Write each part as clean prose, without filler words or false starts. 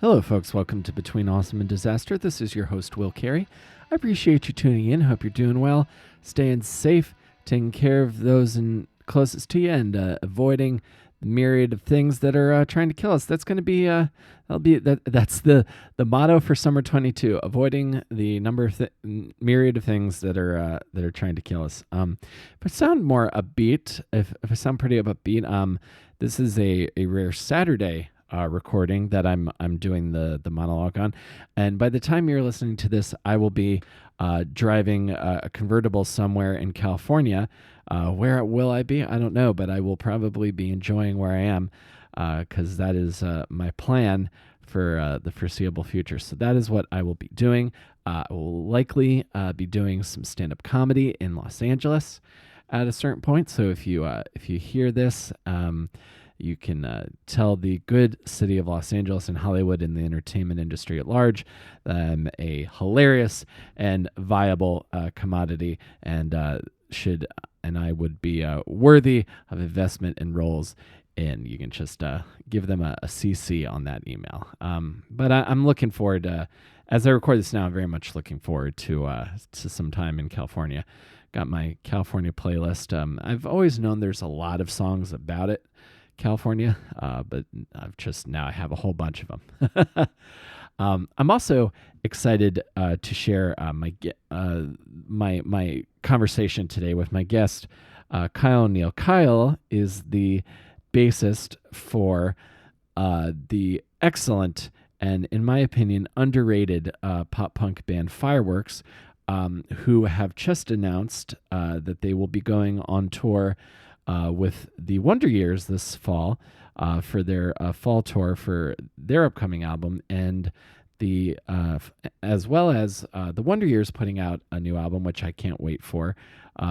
Hello, folks. Welcome to Between Awesome and Disaster. This is your host, Will Carey. I appreciate you tuning in. Hope you're doing well, staying safe, taking care of those closest to you, and avoiding the myriad of things that are trying to kill us. That's going to be that's the motto for summer 22: avoiding the myriad of things that are trying to kill us. If I sound more upbeat, if I sound pretty upbeat, this is a rare Saturday recording that I'm doing the monologue on, and by the time you're listening to this, I will be driving a convertible somewhere in California. Where will I be? I don't know, but I will probably be enjoying where I am, because that is my plan for the foreseeable future. So that is what I will be doing. I will likely be doing some stand-up comedy in Los Angeles at a certain point. So if you hear this, you can tell the good city of Los Angeles and Hollywood and the entertainment industry at large a hilarious and viable commodity, and I would be worthy of investment and roles. And you can just give them a CC on that email. But I'm looking forward to, as I record this now, I'm very much looking forward to some time in California. Got my California playlist. I've always known there's a lot of songs about it, California, but I have a whole bunch of them. I'm also excited to share my conversation today with my guest, Kyle O'Neil. Kyle is the bassist for the excellent and, in my opinion, underrated pop punk band Fireworks, who have just announced that they will be going on tour with the Wonder Years this fall for their fall tour for their upcoming album, and as well as the Wonder Years putting out a new album, which I can't wait for.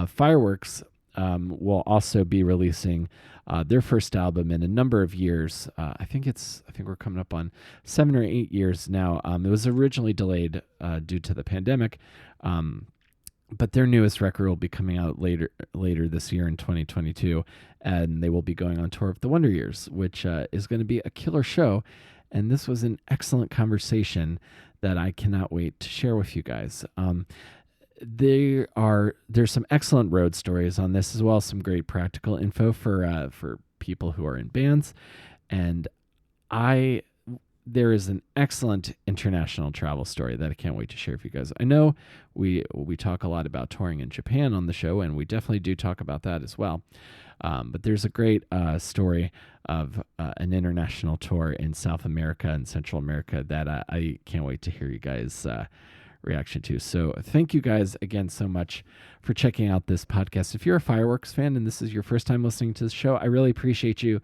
Fireworks will also be releasing their first album in a number of years. I think we're coming up on 7 or 8 years now. It was originally delayed due to the pandemic. But their newest record will be coming out later this year in 2022, and they will be going on tour with the Wonder Years, which is going to be a killer show. And this was an excellent conversation that I cannot wait to share with you guys. There's some excellent road stories on this, as well as some great practical info for people who are in bands, and there is an excellent international travel story that I can't wait to share with you guys. I know we talk a lot about touring in Japan on the show, and we definitely do talk about that as well. But there's a great story of an international tour in South America and Central America that I can't wait to hear you guys' reaction to. So thank you guys again so much for checking out this podcast. If you're a Fireworks fan and this is your first time listening to the show, I really appreciate you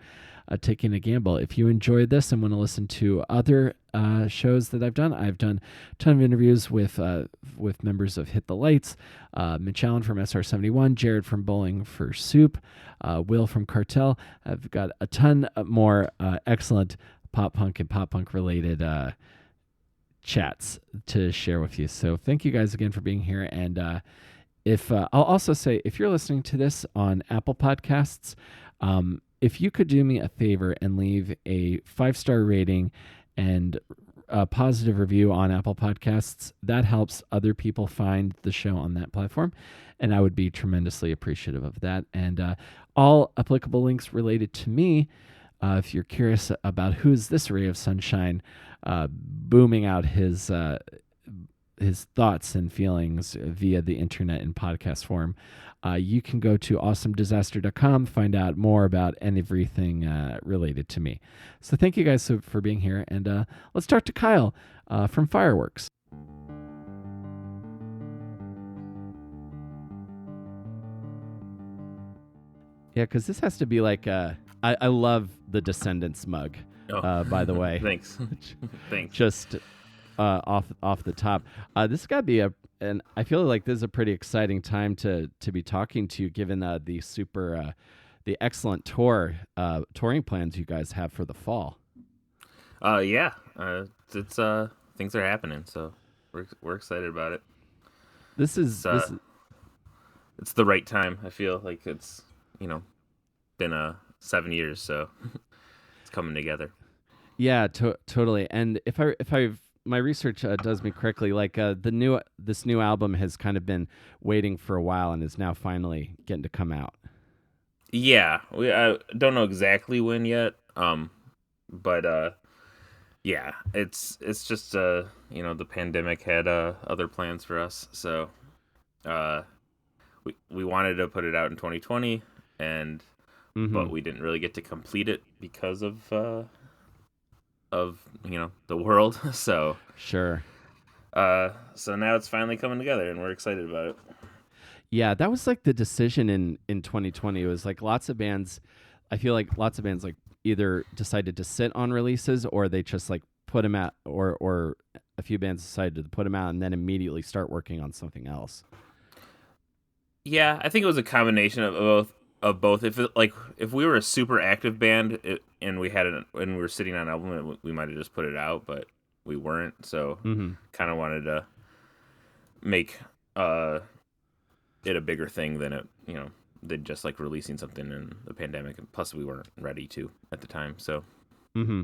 taking a gamble. If you enjoyed this and want to listen to other shows that I've done a ton of interviews with members of Hit the Lights, Mitch Allen from SR71, Jared from Bowling for Soup, Will from Cartel. I've got a ton more excellent pop punk and pop punk related chats to share with you. So thank you guys again for being here. And I'll also say, if you're listening to this on Apple Podcasts, if you could do me a favor and leave a 5-star rating and a positive review on Apple Podcasts, that helps other people find the show on that platform, and I would be tremendously appreciative of that. And all applicable links related to me, if you're curious about who's this ray of sunshine booming out his thoughts and feelings via the internet in podcast form, you can go to awesomedisaster.com, find out more about everything related to me. So thank you guys for being here, and let's talk to Kyle from Fireworks. Yeah, because this has to be like I love the Descendants mug. By the way, thanks. Thanks. Just off the top, this has got to be and I feel like this is a pretty exciting time to be talking to you, given the excellent touring plans you guys have for the fall. Yeah, it's things are happening, so we're excited about it. It's the right time. I feel like it's been 7 years, so it's coming together. Yeah, totally. And if I my research does me correctly, like this new album has kind of been waiting for a while and is now finally getting to come out. Yeah, I don't know exactly when yet. But yeah, it's just the pandemic had other plans for us, so uh we wanted to put it out in 2020, and Mm-hmm. but we didn't really get to complete it because of the world. So Sure. so now it's finally coming together, and we're excited about it. Yeah, that was like the decision in 2020. It was like lots of bands. I feel like lots of bands like either decided to sit on releases or they just like put them out, or a few bands decided to put them out and then immediately start working on something else. Yeah, I think it was a combination of both. If we were a super active band, and we were sitting on an album, we might have just put it out, but we weren't. So Mm-hmm. kind of wanted to make uh it a bigger thing than just like releasing something in the pandemic. And plus, we weren't ready to at the time. So Mm-hmm.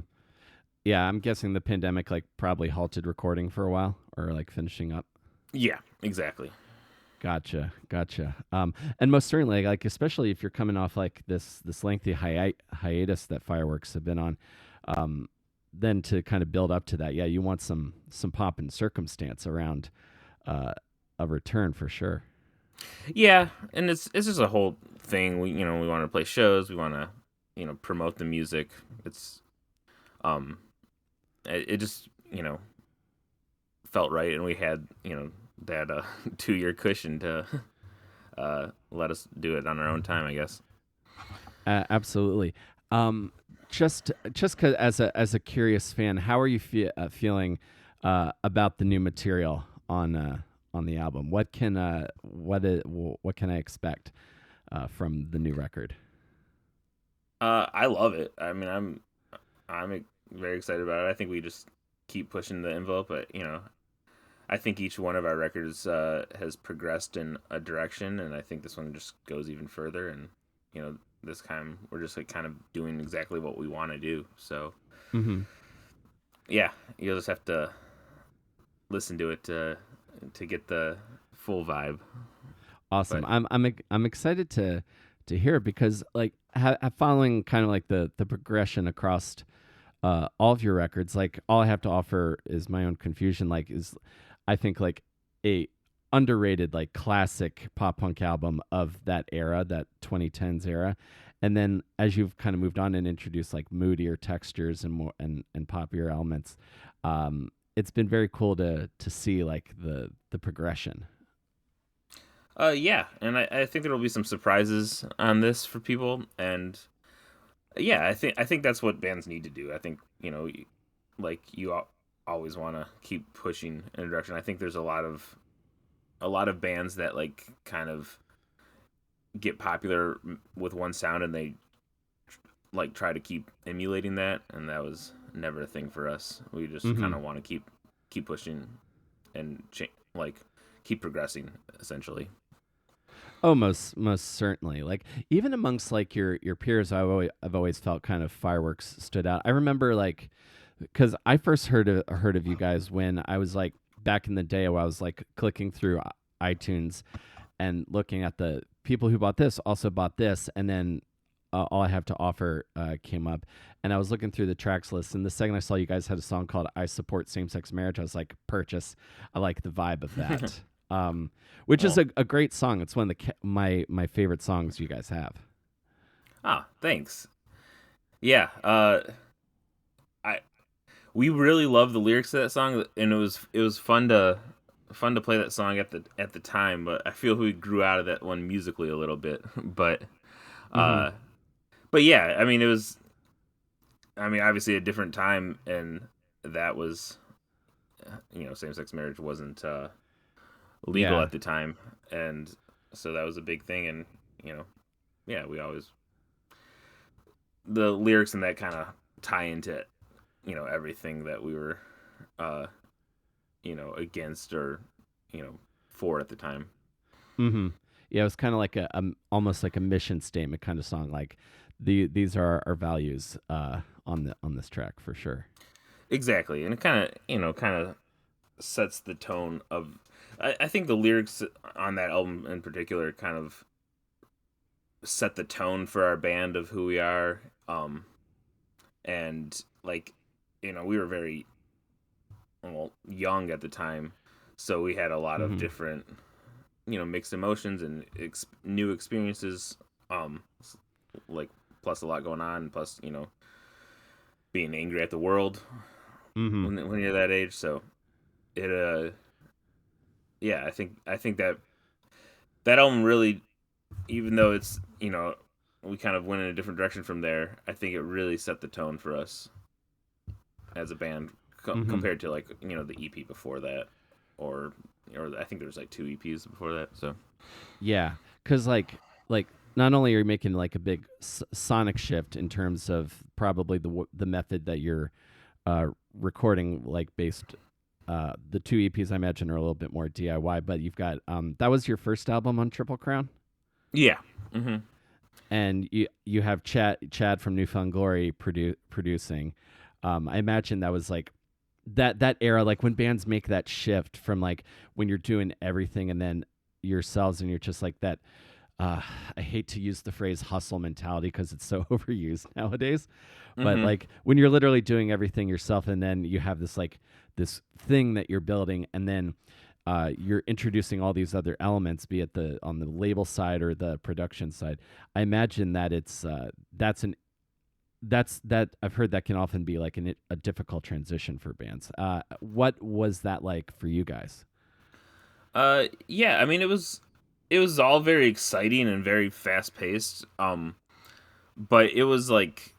Yeah, I'm guessing the pandemic like probably halted recording for a while or like finishing up. yeah, exactly. Gotcha, gotcha. And most certainly, like especially if you're coming off like this lengthy hiatus that Fireworks have been on, um, then to kind of build up to that, yeah, you want some pomp and circumstance around uh, a return for sure. Yeah, and it's just a whole thing. We want to play shows. We want to promote the music. It's um it just felt right, and we had that 2 year cushion to let us do it on our own time, I guess. Absolutely. Um, just 'cause as a curious fan, how are you feeling about the new material on the album? What can I expect from the new record? I love it. I mean, I'm very excited about it. I think we just keep pushing the envelope, but I think each one of our records has progressed in a direction, and I think this one just goes even further. And this time we're just like kind of doing exactly what we want to do. So Mm-hmm. yeah, you'll just have to listen to it to get the full vibe. Awesome. But I'm excited to hear it because like following kind of like the progression across all of your records, like all I have to offer is my own confusion. Like is I think like a underrated like classic pop punk album of that era, that 2010s era. And then as you've kind of moved on and introduced like moodier textures and more and poppier elements, it's been very cool to see like the progression. yeah, and I think there will be some surprises on this for people, and yeah, I think that's what bands need to do. I think like always want to keep pushing in a direction. I think there's a lot of bands that like kind of get popular with one sound, and they like try to keep emulating that, and that was never a thing for us. We just Mm-hmm. kind of want to keep pushing and like keep progressing essentially. Oh, most certainly. Like even amongst like your peers, I've always felt kind of Fireworks stood out. I remember like because I first heard of you guys when I was like back in the day where I was like clicking through iTunes and looking at the people who bought this also bought this, and then all I have to offer came up, and I was looking through the tracks list, and the second I saw you guys had a song called "I Support Same Sex Marriage," I was like, purchase. I like the vibe of that. Which is Well, a great song. It's one of my favorite songs you guys have. thanks. Yeah, I we really love the lyrics to that song, and it was fun to play that song at the time. But I feel we grew out of that one musically a little bit. But Mm-hmm. uh, but yeah, I mean it was. I mean, obviously a different time, and that was same sex marriage wasn't legal Yeah. at the time, and so that was a big thing. And you know, yeah, we always the lyrics in that kind of tie into everything that we were uh against or for at the time. Mm-hmm. Yeah, it was kind of like a almost like a mission statement kind of song. Like these are our values on this track for sure. Exactly, and it kind of sets the tone of. I think the lyrics on that album in particular kind of set the tone for our band of who we are. And like, we were very young at the time, so we had a lot of Hmm. different mixed emotions and new experiences. Um, like plus a lot going on, plus being angry at the world Hmm. when you're that age. So it yeah, I think that album really, even though it's we kind of went in a different direction from there, I think it really set the tone for us as a band Hmm. compared to like the EP before that, or I think there was like two EPs before that. So Yeah, because like not only are you making like a big sonic shift in terms of probably the method that you're recording like based. The two EPs I imagine are a little bit more DIY, but you've got that was your first album on Triple Crown, yeah. Hmm. and you have Chad from Newfound Glory producing. I imagine that was like that era, like when bands make that shift from like when you're doing everything and then yourselves, and you're just like that. I hate to use the phrase hustle mentality because it's so overused nowadays, but Hmm. like when you're literally doing everything yourself, and then you have this like this thing that you're building, and then you're introducing all these other elements, be it the on the label side or the production side. I imagine that it's that I've heard that can often be like a difficult transition for bands. What was that like for you guys? Yeah, I mean it was all very exciting and very fast paced. But it was like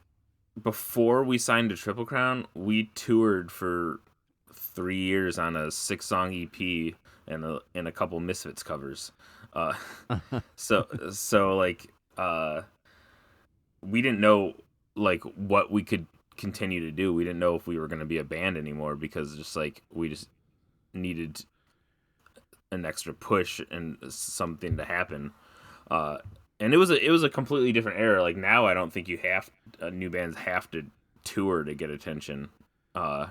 before we signed to Triple Crown, we toured for 3 years on a 6-song EP and a couple Misfits covers. Uh, so like we didn't know like what we could continue to do. We didn't know if we were going to be a band anymore because just like we just needed an extra push and something to happen. Uh, and it was a completely different era. Like now, I don't think new bands have to tour to get attention. Uh,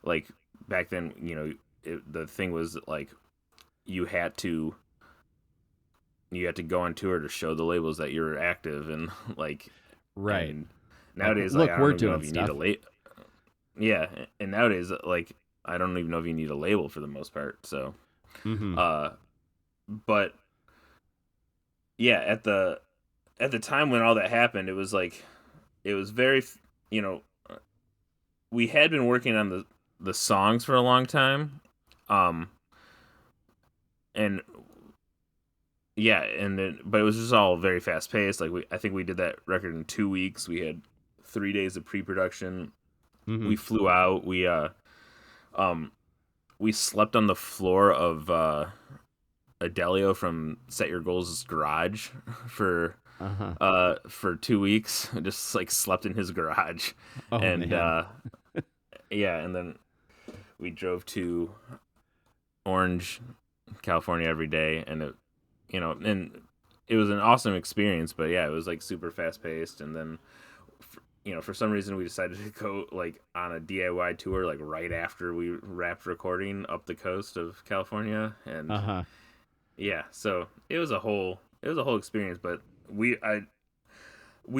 like back then, the thing was like you had to you had to go on tour to show the labels that you were active and like Right. and Like, nowadays like look, I we're don't even know doing if you need stuff. a yeah, and nowadays like I don't even know if you need a label for the most part. So Mm-hmm. uh but yeah, at the time when all that happened, it was like it was very you know we had been working on the songs for a long time, um and yeah, and then but it was just all very fast paced. Like I think we did that record in 2 weeks. We had 3 days of pre-production. Mm-hmm. We flew out. Um we slept on the floor of Adelio from Set Your Goals' garage for Uh-huh. for 2 weeks. Just like slept in his garage, Oh and man. yeah, and then we drove to Orange, California every day, and and it was an awesome experience. But yeah, it was like super fast paced, and then for some reason we decided to go like on a DIY tour like right after we wrapped recording up the coast of California, and Uh-huh. yeah, so it was a whole experience. But we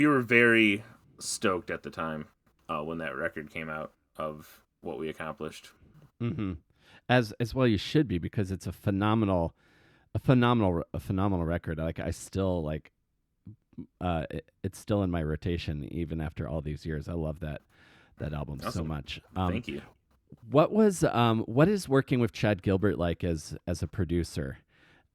were very stoked at the time when that record came out of what we accomplished. Mm-hmm. As well you should be, because it's a phenomenal record. Like I still like it's still in my rotation even after all these years. I love that album so Awesome, much. thank you. What is working with Chad Gilbert like as a producer?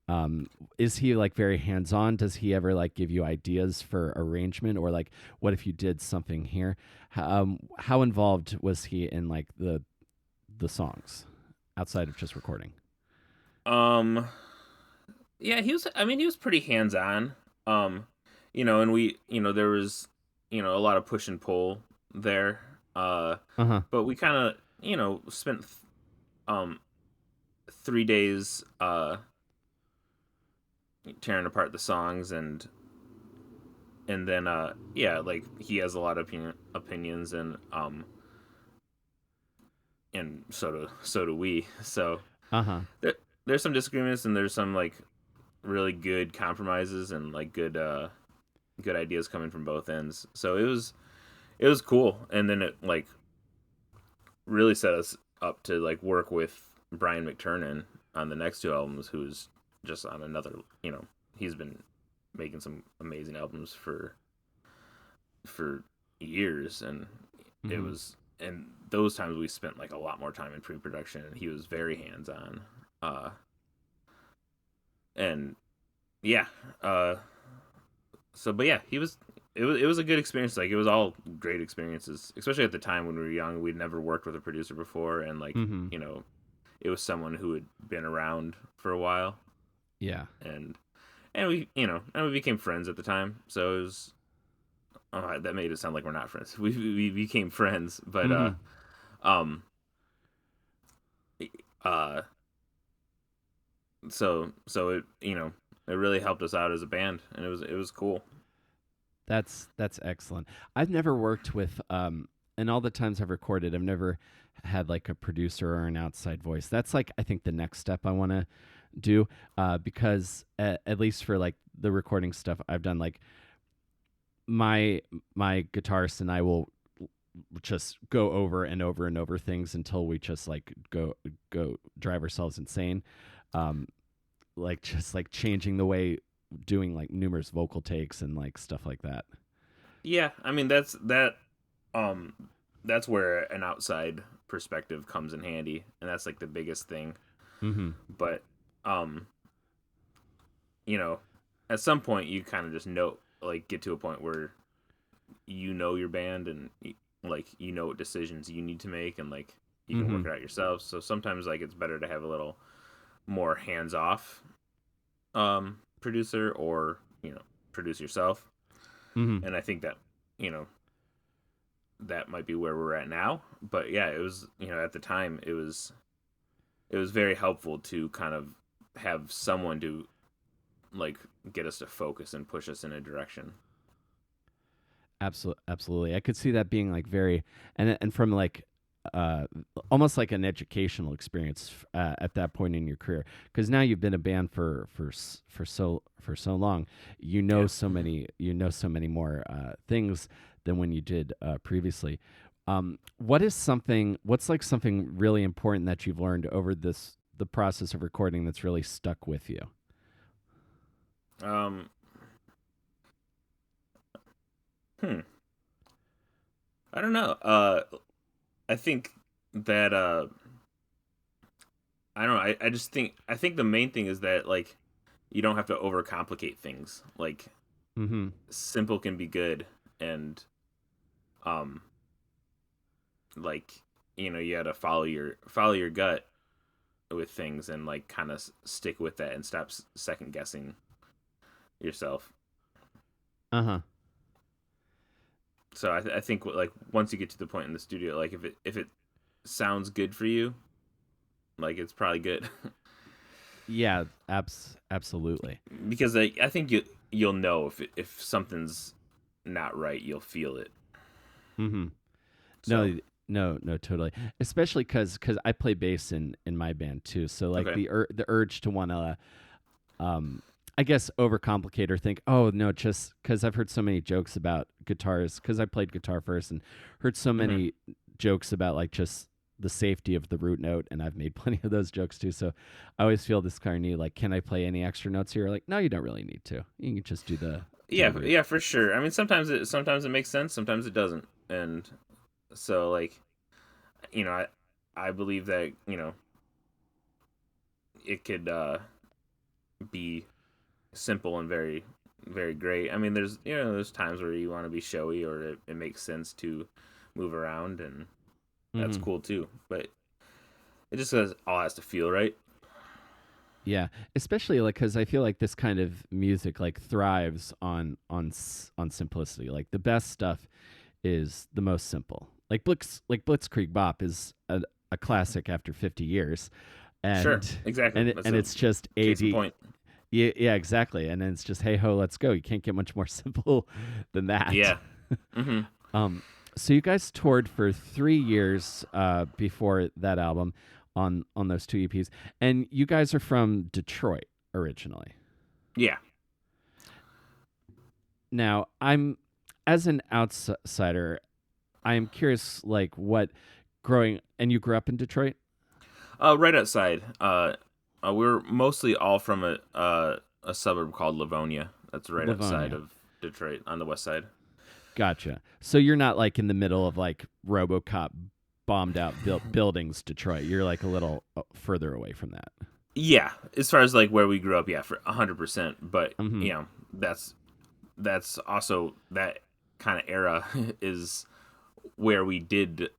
Um, is he like very hands on? Does he ever like give you ideas for arrangement, or like what if you did something here? How involved was he in like the songs outside of just recording? Um, yeah, he was. I mean, he was pretty hands on. Um, and there was, a lot of push and pull there. Uh huh. But we kind of, spent um 3 days tearing apart the songs and and then yeah, like he has a lot of opinions, and so do we. So Uh huh. there, there's some disagreements, and there's some like really good compromises, and like good ideas coming from both ends. So it was cool, and then it like really set us up to like work with Brian McTernan on the next two albums, who's just on another. He's been making some amazing albums for years, and it Hmm. was and those times we spent like a lot more time in pre-production, and he was very hands-on. And yeah, uh but yeah, it was a good experience. Like, it was all great experiences, especially at the time when we were young. We'd never worked with a producer before, and like, Hmm. it was someone who had been around for a while, Yeah. and we became friends at the time. So it was, that made it sound like we're not friends. We became friends, but Hmm. um uh so it really helped us out as a band, and it was cool. That's excellent. I've never worked with and all the times I've recorded, I've never had like a producer or an outside voice. That's like I think the next step I want to do because at least for like the recording stuff I've done, like my my guitarist and I will just go over and over and over things until we just like go drive ourselves insane. Um, like just like changing the way doing like numerous vocal takes and like stuff like that. Yeah, I mean um that's where an outside perspective comes in handy, and that's like the biggest thing. Mm-hmm. But um you know at some point you kind of just know, like, get to a point where your band, and like what decisions you need to make, and like you can Mm-hmm. work it out yourself. So sometimes like it's better to have a little more hands off producer, or produce yourself. Mm-hmm. And I think you know that might be where we're at now. But yeah, it was, at the time, it was very helpful to kind of have someone to like get us to focus and push us in a direction. Absolutely, absolutely. I could see that being like very and from like uh almost like an educational experience at that point in your career because now you've been a band for so long. Yeah. So many more things than when you did previously. What's like something really important that you've learned over the process of recording that's really stuck with you? Um. Hmm. I don't know. I think that I don't know. I think the main thing is that, like, you don't have to overcomplicate things. Like, Mm-hmm. simple can be good, and um like, you got to follow your gut with things, and like kind of stick with that, and stop second guessing yourself. Uh-huh. So I think, like, once you get to the point in the studio, like, if it sounds good for you, like, it's probably good. Yeah, absolutely. Because I think you'll know if something's not right. You'll feel it. Mm-hmm. So No, no, totally. Especially because I play bass in my band too. So like okay. the urge to want to, um, I guess overcomplicate or think, oh no, just because I've heard so many jokes about guitars because I played guitar first and heard so Hmm. many jokes about like just the safety of the root note, and I've made plenty of those jokes too. So I always feel this kind of need, like, can I play any extra notes here? Like, no, you don't really need to. You can just do the Yeah, root. yeah, for sure. I mean, sometimes it makes sense, sometimes it doesn't, and so, like, I believe that it could be simple and very, very great. I mean, there's times where you want to be showy, or it makes sense to move around, and that's Mm-hmm. cool too. But it just all has to feel right. Yeah, especially like because I feel like this kind of music like thrives on simplicity. Like the best stuff is the most simple. Like Blitzkrieg Bop is a classic after 50 years, Sure, and exactly. That's a it's just case in AD. point. Yeah, yeah, exactly. And then it's just, hey ho, let's go. You can't get much more simple than that. Yeah. Hmm. Um, so you guys toured for 3 years before that album on those two EPs, and you guys are from Detroit originally. Yeah. Now, I'm as an outsider, I am curious, like what growing and you grew up in Detroit, Right outside. We're mostly all from a suburb called Livonia. That's right outside Livonia. of Detroit on the west side. Gotcha. So you're not like in the middle of like RoboCop bombed out buildings, Detroit. You're like a little further away from that. Yeah, as far as like where we grew up, yeah, for 100%. But Hmm. that's also that kind of era is where we did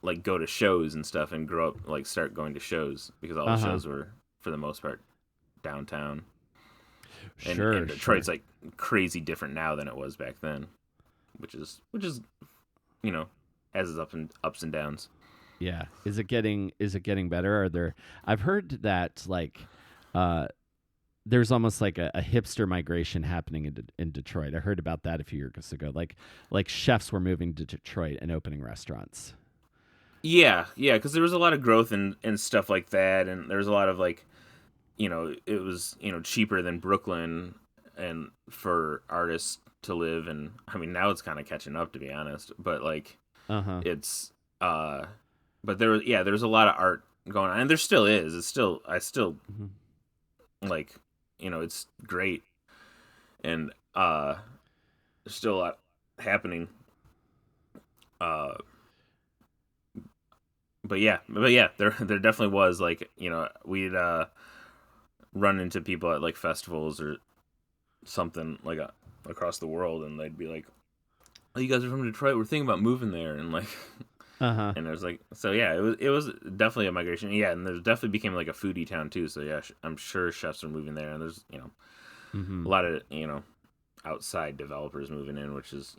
like go to shows and stuff and grow up like start going to shows because all the Uh huh. shows were for the most part downtown. And Sure, Detroit's sure. like crazy different now than it was back then, which is you know has its ups and downs. Yeah. Is it getting better? Are there I've heard that like uh there's almost like a hipster migration happening in Detroit. I heard about that a few years ago. Like chefs were moving to Detroit and opening restaurants. Yeah, yeah, because there was a lot of growth and stuff like that, and there was a lot of like it was cheaper than Brooklyn and for artists to live, and I mean now it's kind of catching up to be honest, but like Uh-huh. it's but there was a lot of art going on, and there still is. It's still I still Hmm. like it's great, and there's still a lot happening. Uh, but yeah, there definitely was like we'd run into people at like festivals or something like across the world, and they'd be like, "Oh, you guys are from Detroit. We're thinking about moving there," and like. Uh-huh. And it was like so yeah it was definitely a migration, yeah, and there definitely became like a foodie town too, so yeah, I'm sure chefs are moving there, and there's a Mhm. lot of outside developers moving in, which is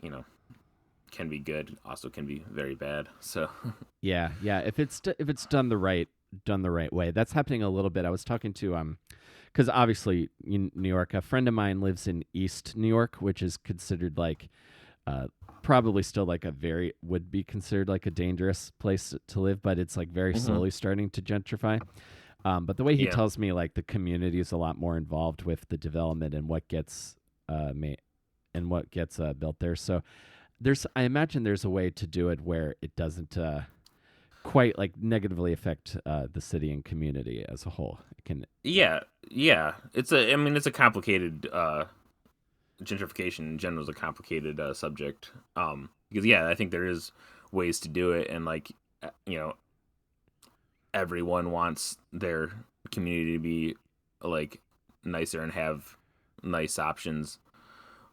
can be good, also can be very bad, so Yeah, yeah. If it's done the right way, that's happening a little bit. I was talking to because obviously in New York, a friend of mine lives in East New York, which is considered like uh probably still like a very would be considered like a dangerous place to live, but it's like very hmm slowly starting to gentrify. But the way he yeah, tells me, like the community is a lot more involved with the development and what gets built there. So I imagine there's a way to do it where it doesn't quite like negatively affect the city and community as a whole. It can. yeah, it's a complicated gentrification in general is a complicated subject, because yeah, I think there is ways to do it, and like everyone wants their community to be like nicer and have nice options,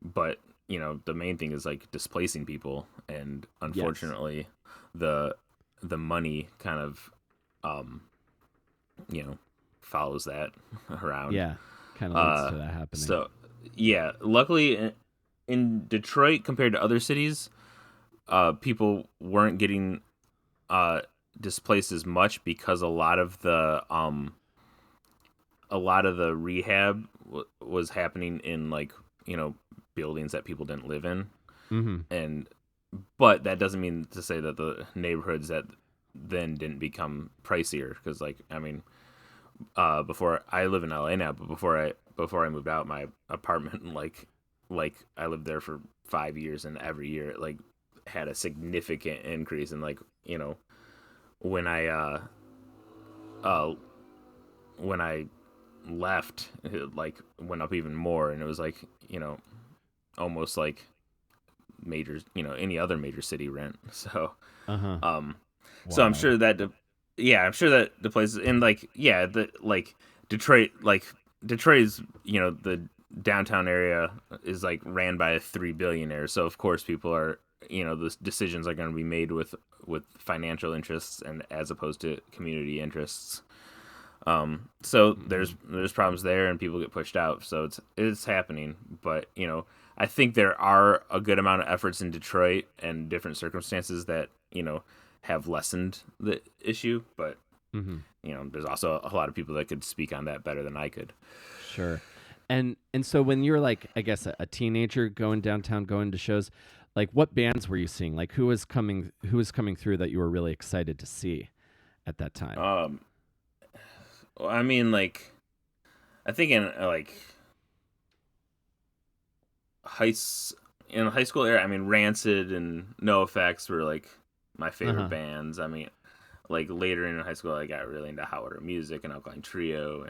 but the main thing is like displacing people, and Yes. unfortunately the the money kind of um you know follows that around. Yeah. Kind of leads uh to that happening. so yeah, luckily in Detroit compared to other cities, people weren't getting uh displaced as much because a lot of the rehab was happening in like buildings that people didn't live in, Mm-hmm. and but that doesn't mean to say that the neighborhoods that then didn't become pricier, because like I mean before, I live in LA now, but before I moved out my apartment like I lived there for 5 years, and every year it like had a significant increase, and like when I uh when I left, it like went up even more, and it was like almost like major any other major city rent. So Uh huh. um so I'm Wow. sure that yeah, I'm sure that the places, and like yeah, the like Detroit, like Detroit is the downtown area is like ran by 3 billionaires, so of course people are the decisions are going to be made with financial interests and as opposed to community interests. So Mm-hmm. there's problems there, and people get pushed out. So it's happening, but I think there are a good amount of efforts in Detroit and different circumstances that have lessened the issue. But Mm-hmm. there's also a lot of people that could speak on that better than I could. Sure. And so when you're like, I guess a teenager going downtown, going to shows, like what bands were you seeing? Like who was coming through that you were really excited to see at that time? Um, well, I mean, like, I think in like high s- in high school era, I mean, Rancid and No Effects were like my favorite Uh-huh. bands. I mean, like later in high school, I got really into Howard Music and Alkaline Trio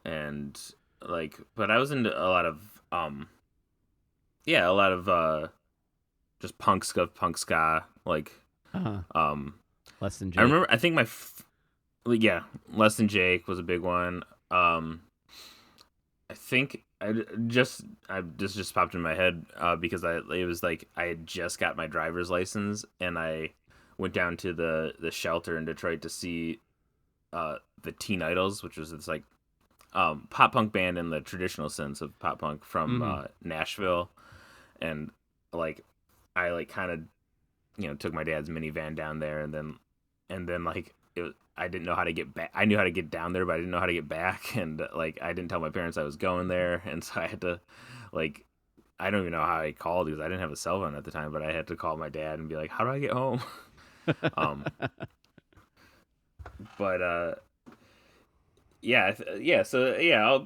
and like, but I was into a lot of yeah, a lot of just punk ska. Like, Uh-huh. um, Less than I Jake. remember. I think like, yeah, Less Than Jake was a big one. I think I just popped in my head because it was like I had just got my driver's license and I went down to the shelter in Detroit to see the Teen Idols, which was this like pop punk band in the traditional sense of pop punk from Mm-hmm. Nashville, and like I like kind of took my dad's minivan down there, and then like I didn't know how to get back. I knew how to get down there, but I didn't know how to get back, and like I didn't tell my parents I was going there, and so I had to like I don't even know how I called because I didn't have a cell phone at the time, but I had to call my dad and be like, "How do I get home?" um, but yeah, yeah, so yeah,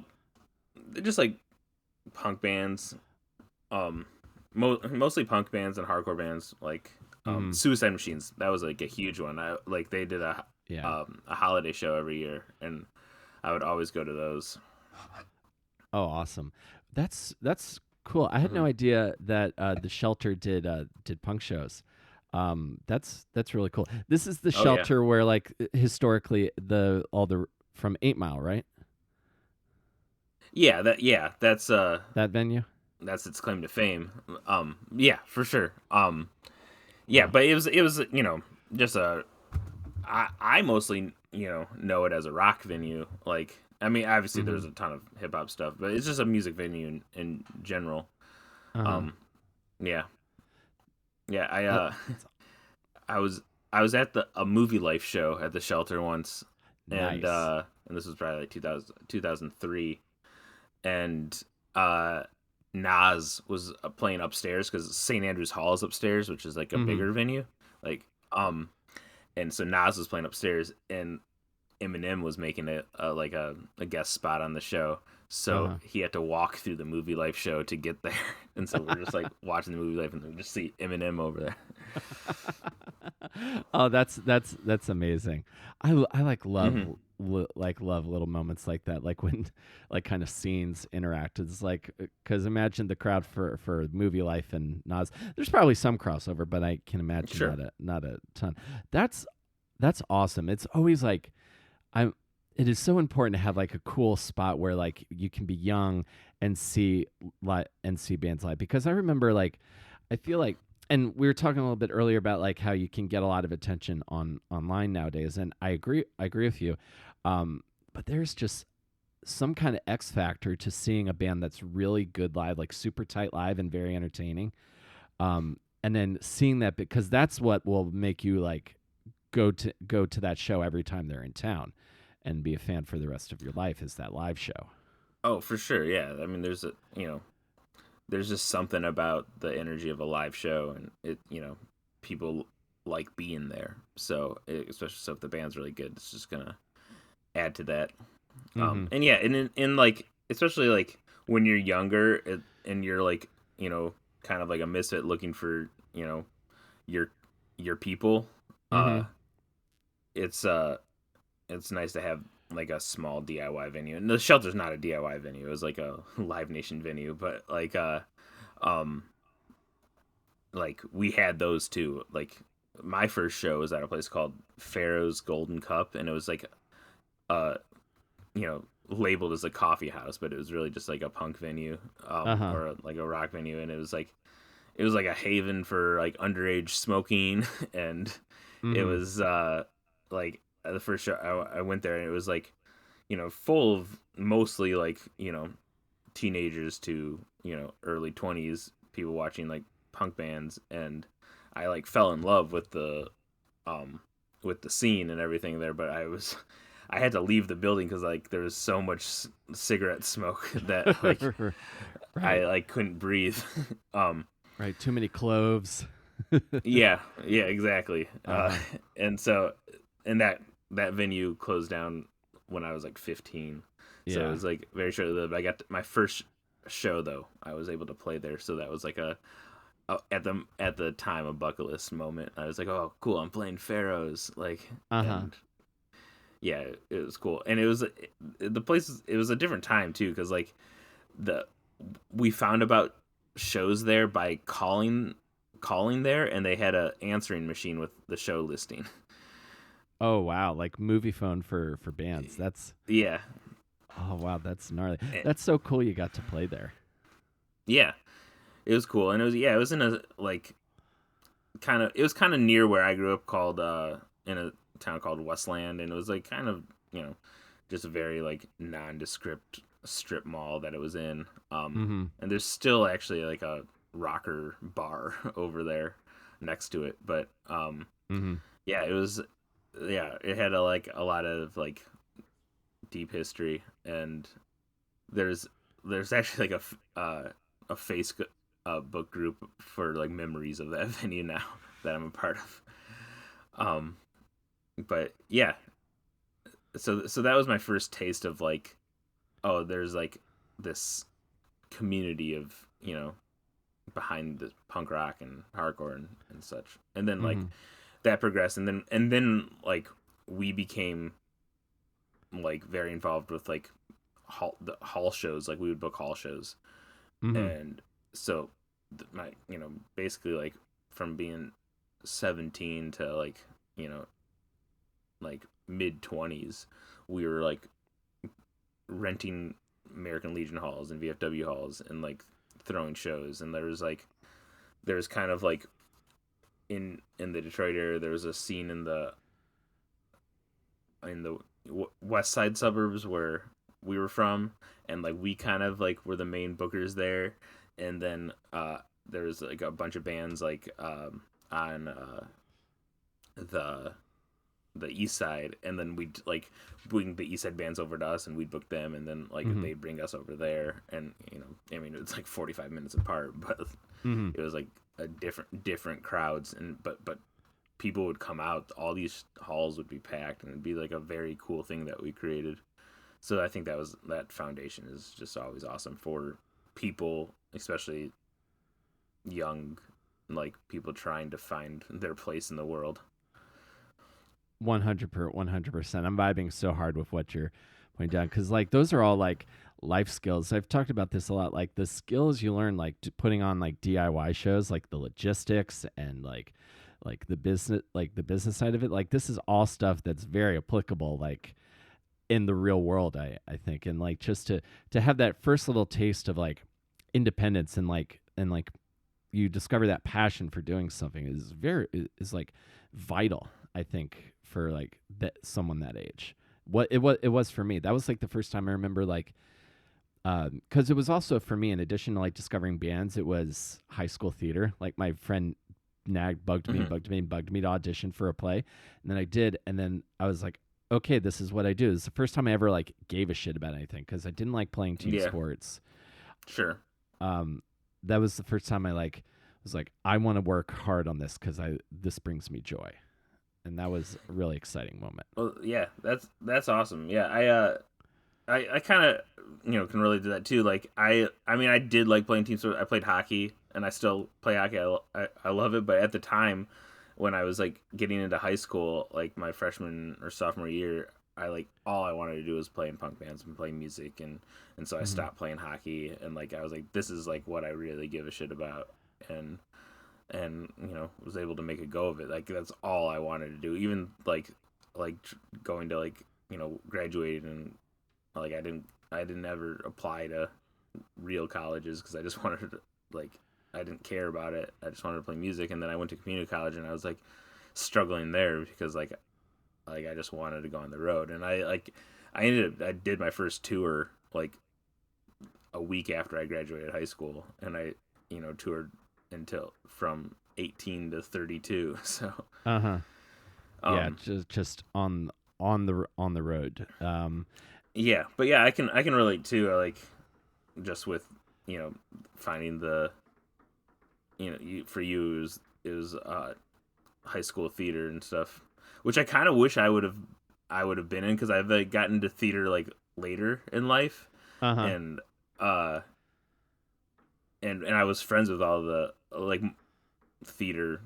just like punk bands, um, mostly punk bands and hardcore bands like Mm-hmm. Suicide Machines. That was like a huge one. I like they did Yeah. a holiday show every year, and I would always go to those. Oh, awesome. That's cool. I had Hmm. no idea that the shelter did punk shows. That's really cool. This is the Oh yeah, shelter where like historically the all the from 8 Mile, right? yeah, That venue? that's its claim to fame. Yeah, for sure. Yeah, Huh. but it was just a I mostly know it as a rock venue. Like I mean, obviously Mhm. there's a ton of hip hop stuff, but it's just a music venue in general. Uh-huh. Um, yeah, yeah. That's I was I was at the a movie life show at the shelter once, nice. and this was probably like 2003, and uh Nas was playing upstairs because St. Andrew's Hall is upstairs, which is like a Mhm. bigger venue. Like and so Nas was playing upstairs, and Eminem was making like a guest spot on the show. So Uh-huh. he had to walk through the movie life show to get there, and so we're just like watching the movie life, and we just see Eminem over there. Oh, that's amazing. I like Hmm. love little moments like that, like when like kind of scenes interact. It's like because imagine the crowd for movie life and Nas. There's probably some crossover, but I can imagine Sure. not a ton. That's that's awesome. It's always like I'm. It is so important to have like a cool spot where like you can be young and see bands live because I remember like I feel like and we were talking a little bit earlier about like how you can get a lot of attention on online nowadays and I agree with you. Um but there's just some kind of X factor to seeing a band that's really good live, like super tight live and very entertaining. And then seeing that because that's what will make you like go to that show every time they're in town and be a fan for the rest of your life is that live show. Oh, for sure. Yeah. I mean, there's just something about the energy of a live show, and people like being there. So, especially so if the band's really good, it's just gonna add to that. Mm-hmm. And yeah, and in like especially like when you're younger and you're like kind of like a misfit looking for your your people. Mm-hmm. Uh, it's it's nice to have like a small DIY venue. And the shelter's not a DIY venue. It was like a Live Nation venue, but um like we had those too. Like my first show was at a place called Pharaoh's Golden Cup, and it was like uh labeled as a coffee house, but it was really just like a punk venue, Uh-huh. like a rock venue, and it was like a haven for like underage smoking, and it Mm-hmm. was like the first show I went there, and it was like full of mostly like teenagers to early 20s people watching like punk bands, and I like fell in love um with the scene and everything there, but I had to leave the building because like there was so much cigarette smoke that like I Right. like couldn't breathe. um, Right. Too many cloves. yeah, exactly. Uh-huh. And so and that venue closed down when I was like 15. So it Yeah. was like very short lived. I got my first show though. I was able to play there, so that was like at the time a bucket list moment. I was like, oh, cool, I'm playing Pharaohs, like, Uh-huh. and yeah, it was cool, and it was the place. It was a different time too, because like the we found about shows there by calling there, and they had a answering machine with the show listing. Oh wow, like movie phone for bands. That's Yeah, oh wow, that's gnarly. eh, That's so cool you got to play there. yeah, it was cool, and it was in a like it was kind of near where I grew up, called in a town called Westland, and it was like kind of just a very like nondescript strip mall that it was in. Mm-hmm. And there's still actually like a rocker bar over there next to it, but Mm-hmm. yeah, it was yeah, it had a lot of like deep history, and there's actually like a Facebook book group for like memories of that venue now that I'm a part of. Um, but yeah, so that was my first taste of like, oh, there's like this community of behind the punk rock and hardcore and such, and then like Mm-hmm. that progressed, and then like we became like very involved with like the hall shows. Like we would book hall shows, Mm-hmm. and so my basically like from being 17 to like you know like mid 20s, we were like renting American Legion halls and VFW halls and like throwing shows. And there was kind of like in the Detroit area, there was a scene in the west side suburbs where we were from, and like we kind of like were the main bookers there. And then there was like a bunch of bands like on the east side, and then we'd like bring the east side bands over to us, and we'd book them, and then like Mm-hmm. they'd bring us over there. And I mean, it's like 45 minutes apart, but Mm-hmm. it was like a different crowds. And but people would come out, all these halls would be packed, and it'd be like a very cool thing that we created. So I think that foundation is just always awesome for people, especially young, like people trying to find their place in the world. 100%. I'm vibing so hard with what you're pointing down because like those are all like life skills. I've talked about this a lot. Like the skills you learn like putting on like DIY shows, like the logistics and like the business side of it. Like this is all stuff that's very applicable like in the real world. I think, and like just to have that first little taste of like independence and like you discover that passion for doing something is like vital, I think, for like that someone that age. What it was for me. That was like the first time I remember like because it was also for me, in addition to like discovering bands, it was high school theater. Like my friend nagged Hmm. bugged me to audition for a play, and then I did, and then I was like, okay, this is what I do. It's the first time I ever like gave a shit about anything because I didn't like playing team Yeah, sports. sure. um, that was the first time I like was like, I want to work hard on this because I this brings me joy, and that was a really exciting moment. Well, yeah, that's awesome. Yeah, I kind of can relate to that too. Like I mean, I did like playing team sports. I played hockey, and I still play hockey. I love it. But at the time, when I was like getting into high school, like my freshman or sophomore year, I like all I wanted to do was play in punk bands and play music, and so I Mm-hmm. stopped playing hockey. And like I was like, this is like what I really give a shit about. And was able to make a go of it. Like that's all I wanted to do. Even going to like graduating, and like I didn't ever apply to real colleges because I just wanted to, like, I didn't care about it. I just wanted to play music. And then I went to community college, and I was like struggling there because like I just wanted to go on the road. And I did my first tour like a week after I graduated high school, and I toured until from 18 to 32. So Uh huh. Yeah, um just on. on the road. Yeah, but yeah, I can relate too. Like just with finding the for you it was high school theater and stuff, which I kind of wish I would have been in because I've like gotten into theater like later in life, Uh-huh. and uh and I was friends with all the like theater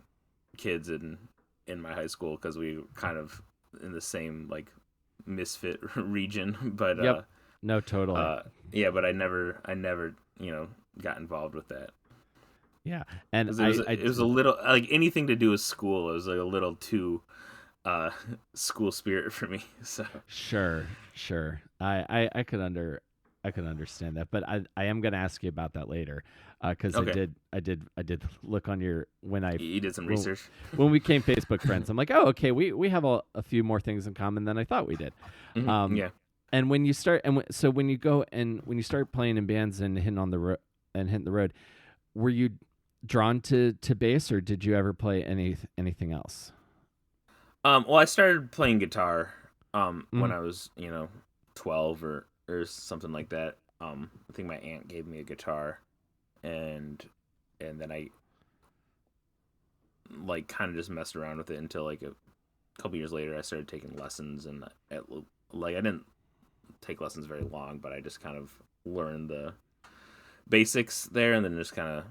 kids in my high school because we were kind of in the same like misfit region, but Yep. No, totally. yeah, but I never got involved with that Yeah. And because it was I it was a little like anything to do with school. It was like a little too uh school spirit for me. So Sure, sure. I could understand that, but I am going to ask you about that later, because okay, I did look on your you did some when research. when we became Facebook friends. I'm like, oh, okay, we have a few more things in common than I thought we did. Um, Yeah. and when you start so when you go and when you start playing in bands and hitting the road, were you drawn to bass, or did you ever play anything else? Well, I started playing guitar when Mm-hmm. I was 12 or something like that. I think my aunt gave me a guitar, and then I like kind of just messed around with it until like a couple years later I started taking lessons, and like I didn't take lessons very long, but I just kind of learned the basics there, and then just kind of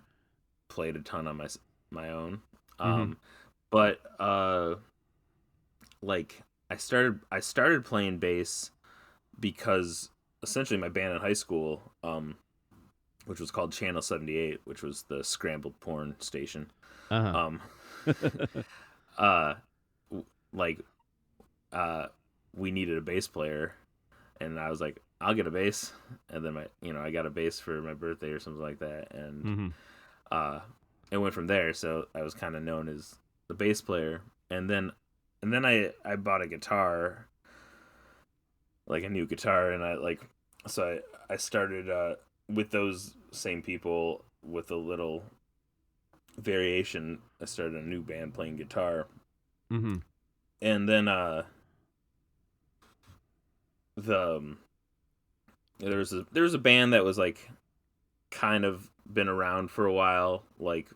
played a ton on my own. Mm-hmm. Um, but like I started playing bass because essentially my band in high school, which was called Channel 78, which was the scrambled porn station. Uh-huh. Um, uh, like uh, we needed a bass player, and I was like, I'll get a bass, and then I got a bass for my birthday or something like that, and Mm-hmm. uh, it went from there. So I was kind of known as the bass player, and then I bought a guitar, like a new guitar, and I started with those same people with a little variation. I started a new band playing guitar, Mm-hmm. and then the there was a band that was like kind of been around for a while. Like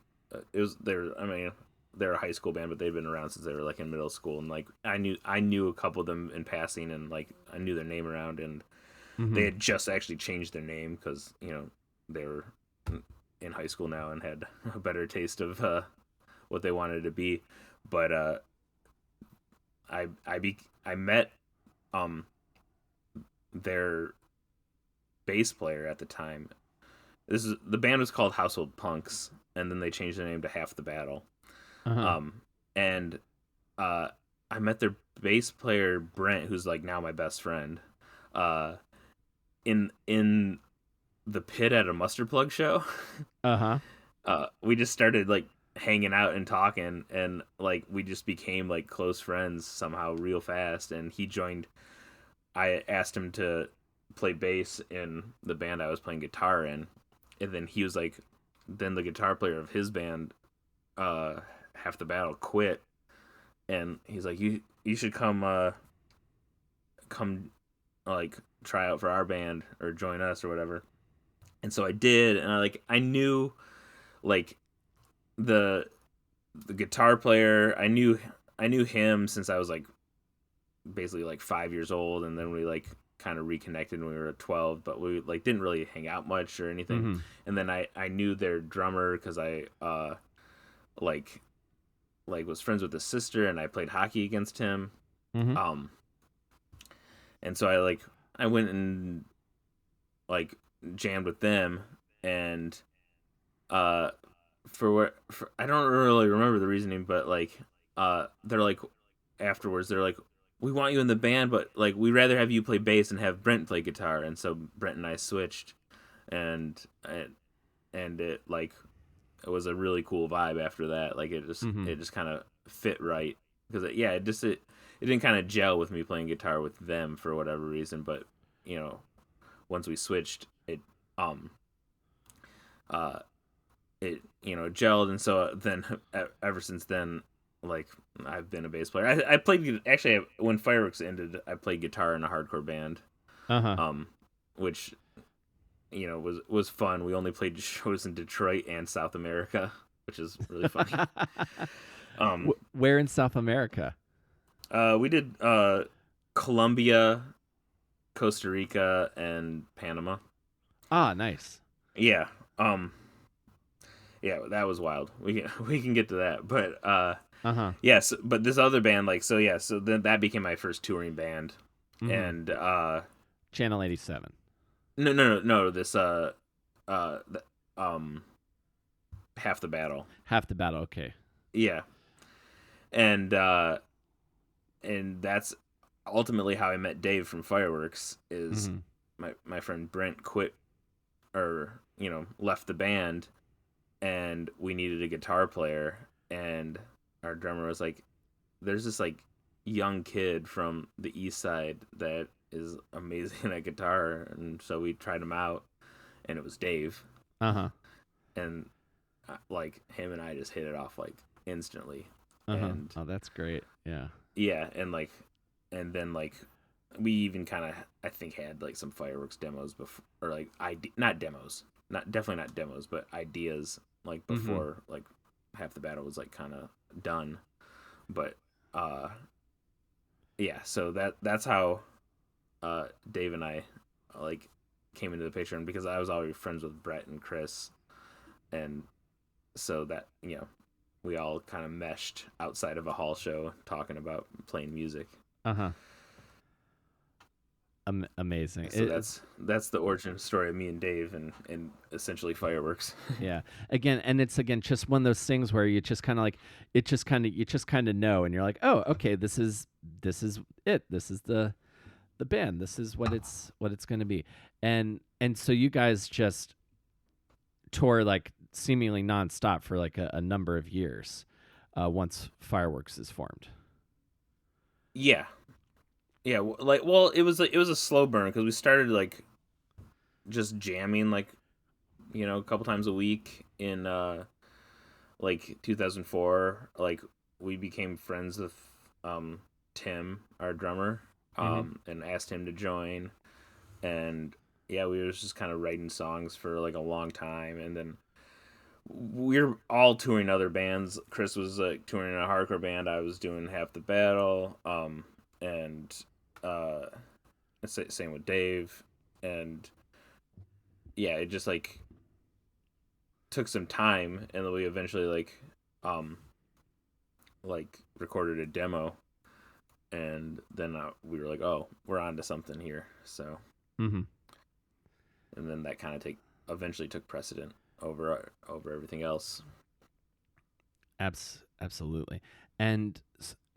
it was they're I mean they're a high school band, but they've been around since they were like in middle school, and like I knew a couple of them in passing, and like I knew their name around, and they Mm-hmm. had just actually changed their name because they were in high school now and had a better taste of what they wanted to be. But I met um their bass player at the time. The band was called Household Punks, and then they changed their name to Half the Battle. Uh-huh. And uh, I met their bass player Brent, who's like now my best friend, uh, in the pit at a Mustard Plug show. Uh-huh. We just started like hanging out and talking, and like we just became like close friends somehow real fast. And he joined. I asked him to play bass in the band I was playing guitar in, and then he was like, then the guitar player of his band, uh, Half the Battle, quit, and he's like, you should come like try out for our band or join us or whatever. And so I did, and I knew like the the guitar player. I knew him since I was like basically like 5 years old, and then we like kind of reconnected when we were 12, but we like didn't really hang out much or anything. Mm-hmm. And then I knew their drummer because I like was friends with his sister, and I played hockey against him. Mm-hmm. Um, and so I went and like jammed with them, and uh I don't really remember the reasoning, but like they're like afterwards they're like, we want you in the band, but like we'd rather have you play bass and have Brent play guitar. And so Brent and I switched, and it like it was a really cool vibe after that. Like Mm-hmm. it just kind of fit right because it didn't kind of gel with me playing guitar with them for whatever reason. But you know once we switched, um it gelled. And so then ever since then, like I've been a bass player. I played actually when Fireworks ended. I played guitar in a hardcore band, Uh-huh. which was fun. We only played shows in Detroit and South America, which is really funny. Um, Where in South America? we did Colombia, Costa Rica, and Panama. Ah, nice. Yeah. Um, yeah, that was wild. We can get to that, but Uh-huh. yes, but this other band, like, so yeah, so then that became my first touring band, Mm-hmm. and Channel 87. no, this the, um, half the battle, Half the battle. Okay. yeah, and that's ultimately how I met Dave from Fireworks. Is Mm-hmm. my friend Brent quit or left the band, and we needed a guitar player, and our drummer was like, there's this like young kid from the east side that is amazing at guitar, and so we tried him out, and it was Dave, Uh-huh. and like him and I just hit it off like instantly, Uh-huh. and Oh, that's great. Yeah. yeah, and then like we even kind of I think had like some Fireworks demos before, or like not demos, not definitely not demos, but ideas like Mm-hmm. before like half the battle was like kind of done, but uh yeah, so that's how Dave and I like came into the picture, and because I was already friends with Brett and Chris, and so that we all kind of meshed outside of a hall show talking about playing music. Uh-huh. Amazing. So that's the origin story of me and Dave, and essentially Fireworks. Yeah. Again, and it's again just one of those things where you just kind of like you just kind of know, and you're like, oh, okay, this is it. This is the band. This is what it's going to be. And so you guys just tour like seemingly nonstop for like a number of years, once Fireworks is formed. Yeah, yeah. Like, well, it was a slow burn because we started like just jamming like a couple times a week in like 2004. Like we became friends with um Tim, our drummer, Mm-hmm. and asked him to join, and yeah, we was just kind of writing songs for like a long time, and then we're all touring other bands. Chris was like touring in a hardcore band. I was doing Half the Battle, and uh, same with Dave, and yeah, it just like took some time, and then we eventually um, like recorded a demo, and then we were like, oh, we're on to something here. So, Mm-hmm. and then that kind of eventually took precedent over everything else. Absolutely. And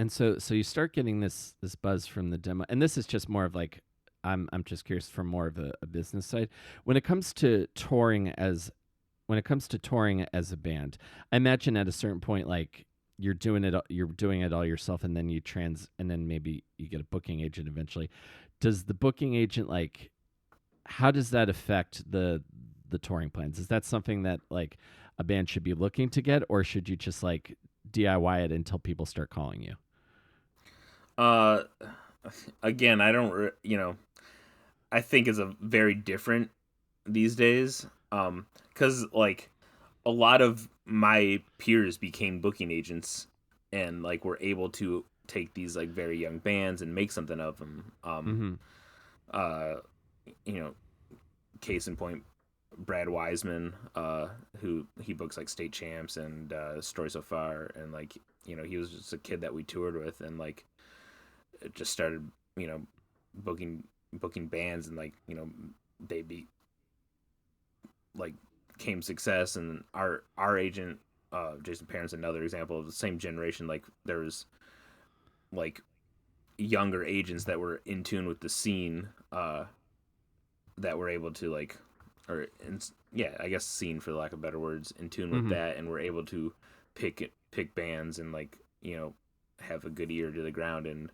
so you start getting this buzz from the demo, and this is just more of like I'm just curious from more of a business side when it comes to touring as a band. I imagine at a certain point, like you're doing it all yourself, and then and then maybe you get a booking agent eventually. Does the booking agent like how does that affect the touring plans? Is that something that like a band should be looking to get, or should you just like DIY it until people start calling you? Uh, Again, I don't, I think it's a very different these days. Because like a lot of my peers became booking agents, and like were able to take these like very young bands and make something of them. Mm-hmm. Uh, you know, Case in point, Brad Wiseman, who he books like state champs and Story So Far, and like he was just a kid that we toured with, and like it just started you know booking bands, and like they be like came success, and our agent Jason Parent's another example of the same generation. Like there was like younger agents that were in tune with the scene, that were able to like or yeah, I guess scene for lack of better words, in tune with Mm-hmm. that, and were able to pick bands, and like have a good ear to the ground,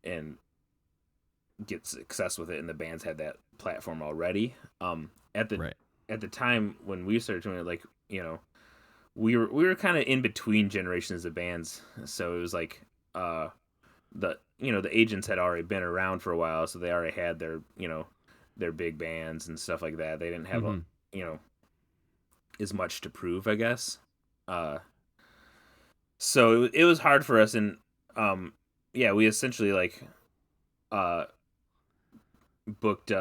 and get success with it, and the bands had that platform already. At the Right. time when we started doing it, like we were kind of in between generations of bands, so it was like the the agents had already been around for a while, so they already had their their big bands and stuff like that. They didn't have a Mm-hmm. as much to prove, I guess. Uh, so it was hard for us, and yeah, we essentially like uh booked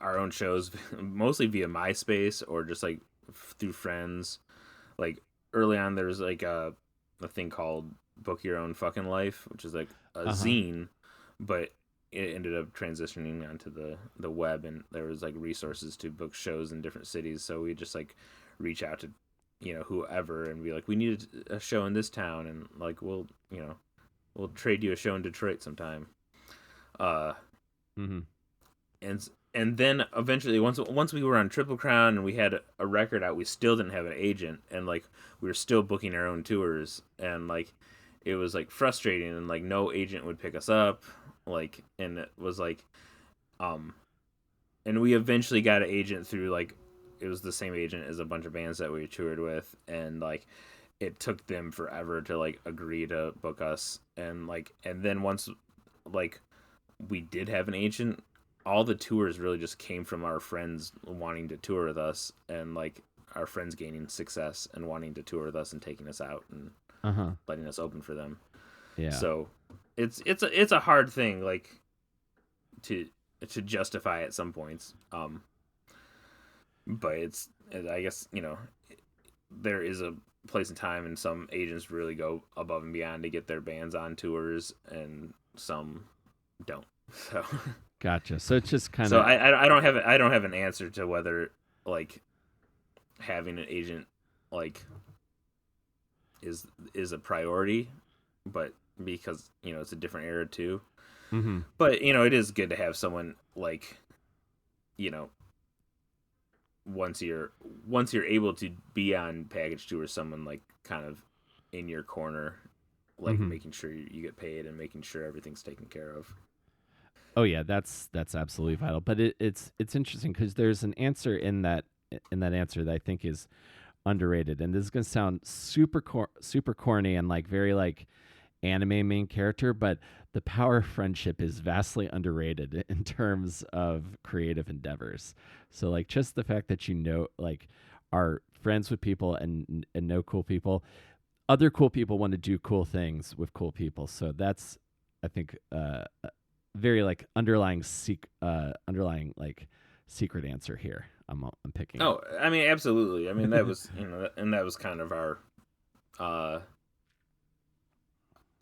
our own shows mostly via MySpace or just like through friends. Like early on, there was like a thing called Book Your Own Fucking Life, which is like a Uh-huh. zine, but it ended up transitioning onto the web, and there was like resources to book shows in different cities. So we just like reach out to whoever and be like, we need a show in this town, and like we'll trade you a show in Detroit sometime. Uh, Mm-hmm. and then eventually once we were on Triple Crown and we had a record out, we still didn't have an agent, and like we were still booking our own tours, and like it was like frustrating, and like no agent would pick us up, like, and it was like um and we eventually got an agent through like it was the same agent as a bunch of bands that we toured with, and like it took them forever to like agree to book us, and then once like we did have an agent, all the tours really just came from our friends wanting to tour with us, and like our friends gaining success and wanting to tour with us and taking us out and Uh-huh. letting us open for them. Yeah. So it's a hard thing like to justify at some points. But it's I guess there is a place and time, and some agents really go above and beyond to get their bands on tours, and some don't. So Gotcha. So it's just kind so of I don't have an answer to whether like having an agent like is a priority, but because it's a different era too. mm-hmm. But it is good to have someone like you know once you're able to be on package tour, someone like kind of in your corner, like Mm-hmm. making sure you get paid and making sure everything's taken care of. Oh yeah, that's absolutely vital. But it's interesting because there's an answer in that answer that I think is underrated. And this is gonna sound super corny and like very like anime main character, but the power of friendship is vastly underrated in terms of creative endeavors. So like just the fact that like are friends with people and know cool people, other cool people want to do cool things with cool people. So that's I think very like underlying like secret answer here. I'm picking up. Oh, I mean, absolutely. I mean, that was and that was kind of uh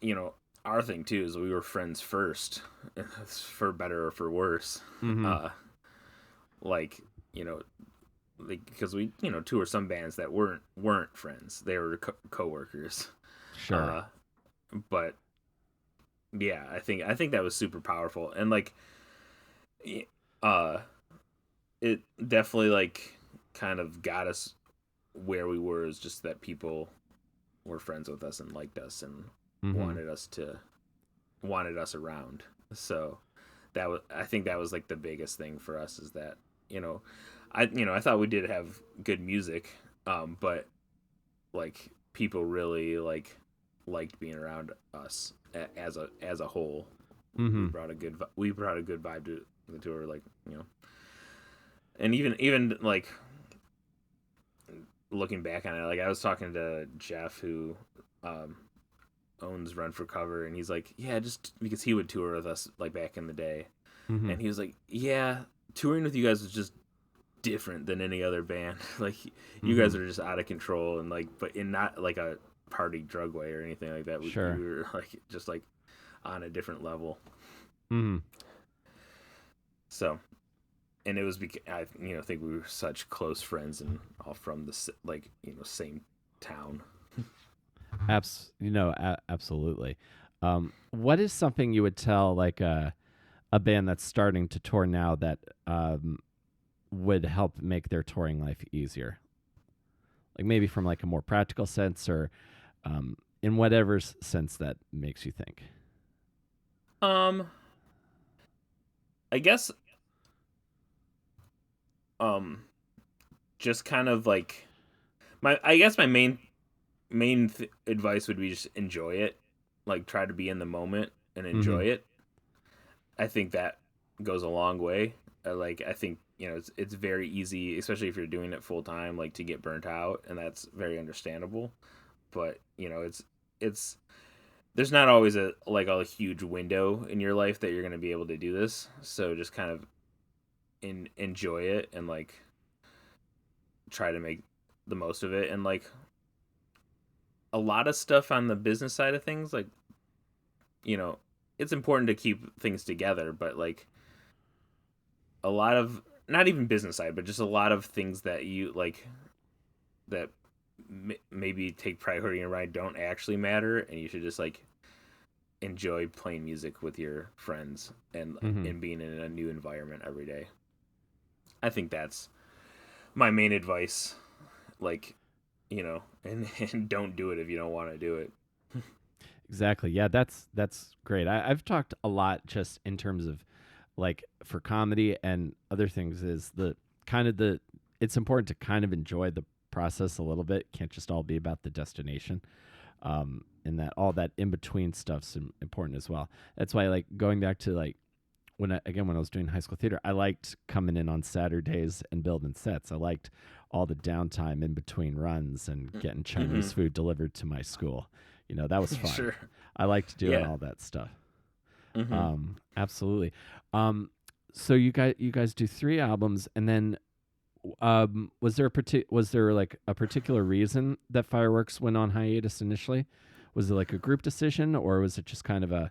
you know our thing too, is we were friends first, for better or for worse. Mm-hmm. uh like you know like, because we tour some bands that weren't friends, they were co-workers. Sure. uh but yeah, I think that was super powerful, and like uh it definitely like kind of got us where we were, is just that people were friends with us and liked us and Mm-hmm. wanted us to wanted us around. So I think that was like the biggest thing for us, is that you know I thought we did have good music, but like people really like liked being around us as a whole. we Mm-hmm. brought a good we brought a good vibe to the tour, like and even like looking back on it, like I was talking to Jeff, who um owns Run for Cover, and he's like, yeah, just because he would tour with us like back in the day, Mm-hmm. and he was like, yeah, touring with you guys was just different than any other band. Like you Mm-hmm. guys are just out of control, and like, but in not like a party drug way or anything like that. We Sure. were like just like on a different level. Mm-hmm. So, and it was because I think we were such close friends and all from the like same town. Absolutely. What is something you would tell like a band that's starting to tour now that would help make their touring life easier? Like maybe from like a more practical sense or in whatever sense that makes you think. Um, I guess um just kind of like I guess my main advice would be just enjoy it, like try to be in the moment and Mm-hmm. enjoy it. I think that goes a long way. Like I think it's very easy, especially if you're doing it full time, like to get burnt out, and that's very understandable. But it's there's not always a huge window in your life that you're going to be able to do this. So just kind of enjoy it and like try to make the most of it. And like a lot of stuff on the business side of things, like you know, it's important to keep things together, but like a lot of not even business side, but just a lot of things that you like that maybe take priority in your mind don't actually matter, and you should just like enjoy playing music with your friends Mm-hmm. and being in a new environment every day. I think that's my main advice. Like, and don't do it if you don't want to do it. Exactly. Yeah, that's great. I've talked a lot just in terms of like for comedy and other things is the kind of the it's important to kind of enjoy the process a little bit. It can't just all be about the destination. And that all that in between stuff's important as well. That's why like going back to like when I was doing high school theater, I liked coming in on Saturdays and building sets. I liked all the downtime in between runs and getting Mm-hmm. Chinese food delivered to my school. That was fun. Sure. I liked doing Yeah. all that stuff. Mm-hmm. Absolutely. Um, so you guys do 3 albums, and then was there like a particular reason that Fireworks went on hiatus initially? Was it like a group decision, or was it just kind of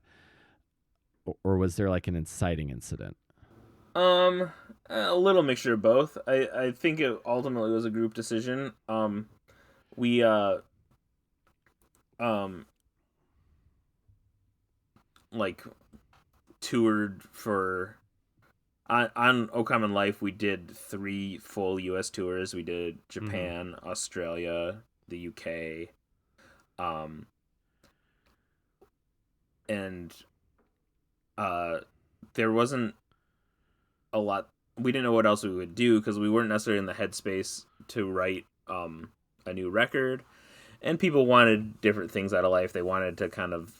or was there like an inciting incident? Um, a little mixture of both. I think it ultimately was a group decision. We um like toured for on O Common Life. We did 3 full U.S. tours. We did Mm-hmm. Japan, Australia, the UK, um, and uh, there wasn't a lot. We didn't know what else we would do because we weren't necessarily in the headspace to write a new record. And people wanted different things out of life. They wanted to kind of,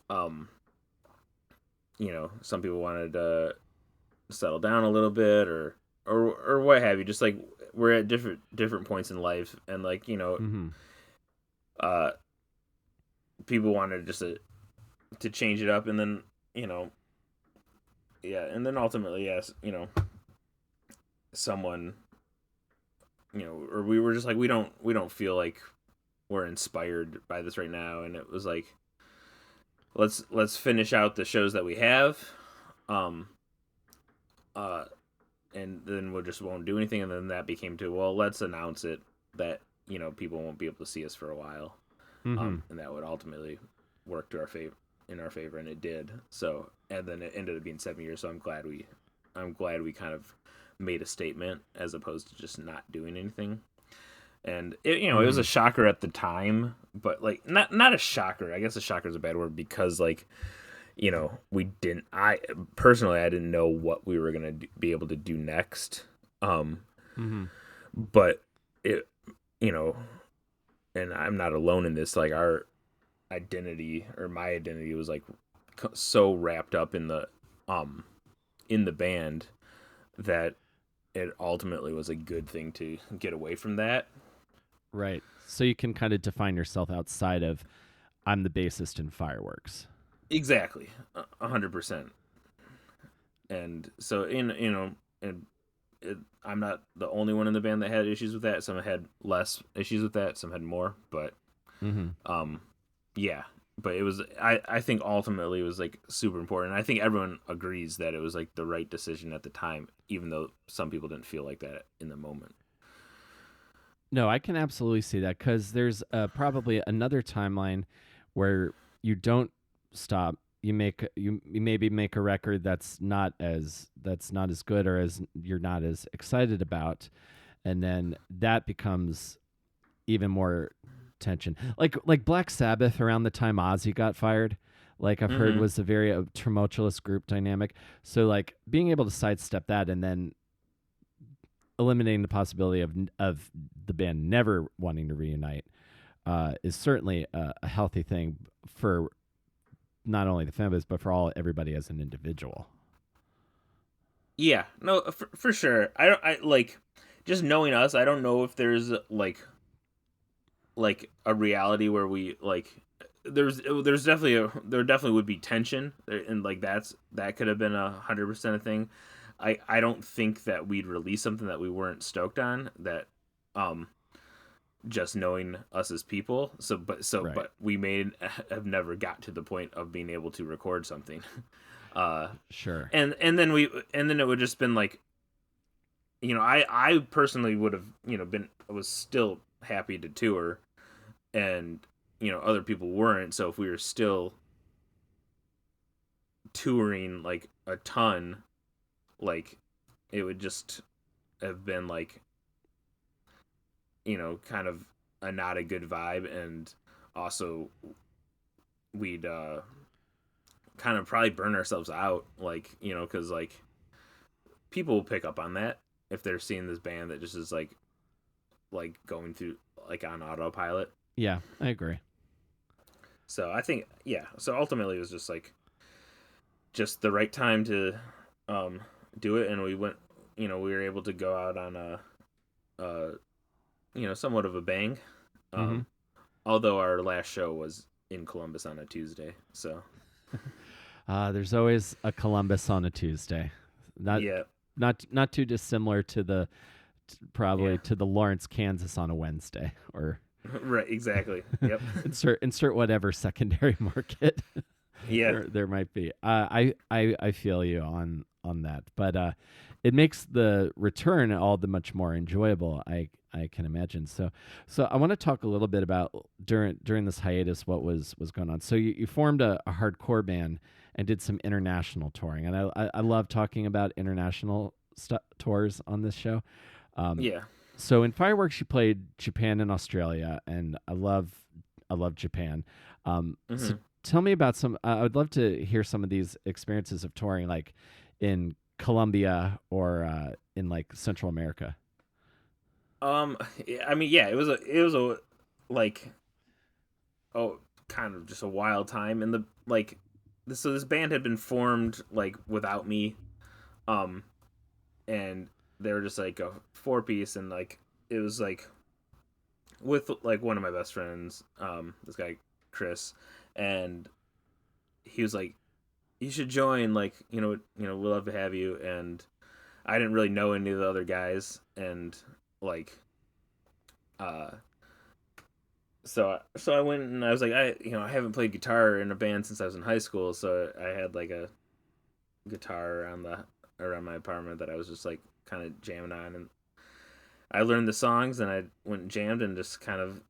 um, some people wanted to settle down a little bit, or what have you. Just like we're at different points in life, and like Mm-hmm. uh, people wanted just to change it up, and then yeah, and then ultimately, yes, someone, or we were just like we don't feel like we're inspired by this right now, and it was like let's finish out the shows that we have, um, uh, and then we'll just won't do anything, and then that became to well, let's announce it that people won't be able to see us for a while, Mm-hmm. and that would ultimately work to our favor in our favor, and it did. So, and then it ended up being 7 years. So I'm glad we kind of made a statement as opposed to just not doing anything. And it was Mm-hmm. a shocker at the time, but like not a shocker. I guess a shocker is a bad word because like we didn't. I personally I didn't know what we were gonna be able to do next. Um, Mm-hmm. but it you know, and I'm not alone in this. Like our identity or my identity was like so wrapped up um in the band that it ultimately was a good thing to get away from that. Right. So you can kind of define yourself outside of I'm the bassist in Fireworks. Exactly, 100%. And so and I'm not the only one in the band that had issues with that. Some had less issues with that. Some had more, but Mm-hmm. um, yeah. But it was I think ultimately it was like super important. I think everyone agrees that it was like the right decision at the time, even though some people didn't feel like that in the moment. No, I can absolutely see that because there's probably another timeline where you don't stop. You maybe make a record that's not as good or as you're not as excited about, and then that becomes even more tension. Like Black Sabbath around the time Ozzy got fired, like I've heard Mm-hmm. was a very tumultuous group dynamic. So like being able to sidestep that and then eliminating the possibility of the band never wanting to reunite is certainly a healthy thing for not only the fan base but for everybody as an individual. Yeah, no, for sure. I don't. I like just knowing us. I don't know if there's like a reality where we like. There's definitely there definitely would be tension, and like that could have been 100% a thing. I don't think that we'd release something that we weren't stoked on. That um just knowing us as people. Right. But we may have never got to the point of being able to record something. Uh, Sure. and then it would just been like, I personally would have, been was still happy to tour, and other people weren't. So if we were still touring like a ton, like it would just have been like, kind of a not a good vibe, and also we'd kind of probably burn ourselves out, like, because like people will pick up on that if they're seeing this band that just is like going through like on autopilot. Yeah, I agree. So I think, yeah, so ultimately it was just like just the right time to um do it, and we went, we were able to go out on a somewhat of a bang. Mm-hmm. um Although our last show was in Columbus on a Tuesday. So There's always a Columbus on a Tuesday. Not yeah. not too dissimilar to probably Yeah. to the Lawrence, Kansas on a Wednesday, or Right, exactly. Yep. insert whatever secondary market Yeah. there might be. I feel you on that, but it makes the return all the much more enjoyable. I can imagine. So I want to talk a little bit about during this hiatus what was going on. So you formed a hardcore band and did some international touring, and I love talking about international tours on this show. Um, Yeah. so in Fireworks, you played Japan and Australia, and I love Japan. So Hmm. tell me about some. I would love to hear some of these experiences of touring, like in Colombia or in like Central America. I mean, yeah, it was a like, oh, kind of just a wild time, and the like so this band had been formed like without me, um and they were just like a four piece, and like it was like with like one of my best friends, this guy Chris, and he was like, you should join, like, we'd love to have you. And I didn't really know any of the other guys, and like uh so I went, and I was like, I haven't played guitar in a band since I was in high school, so I had like a guitar around my apartment that I was just like kind of jamming on, and I learned the songs, and I went and jammed, and just kind of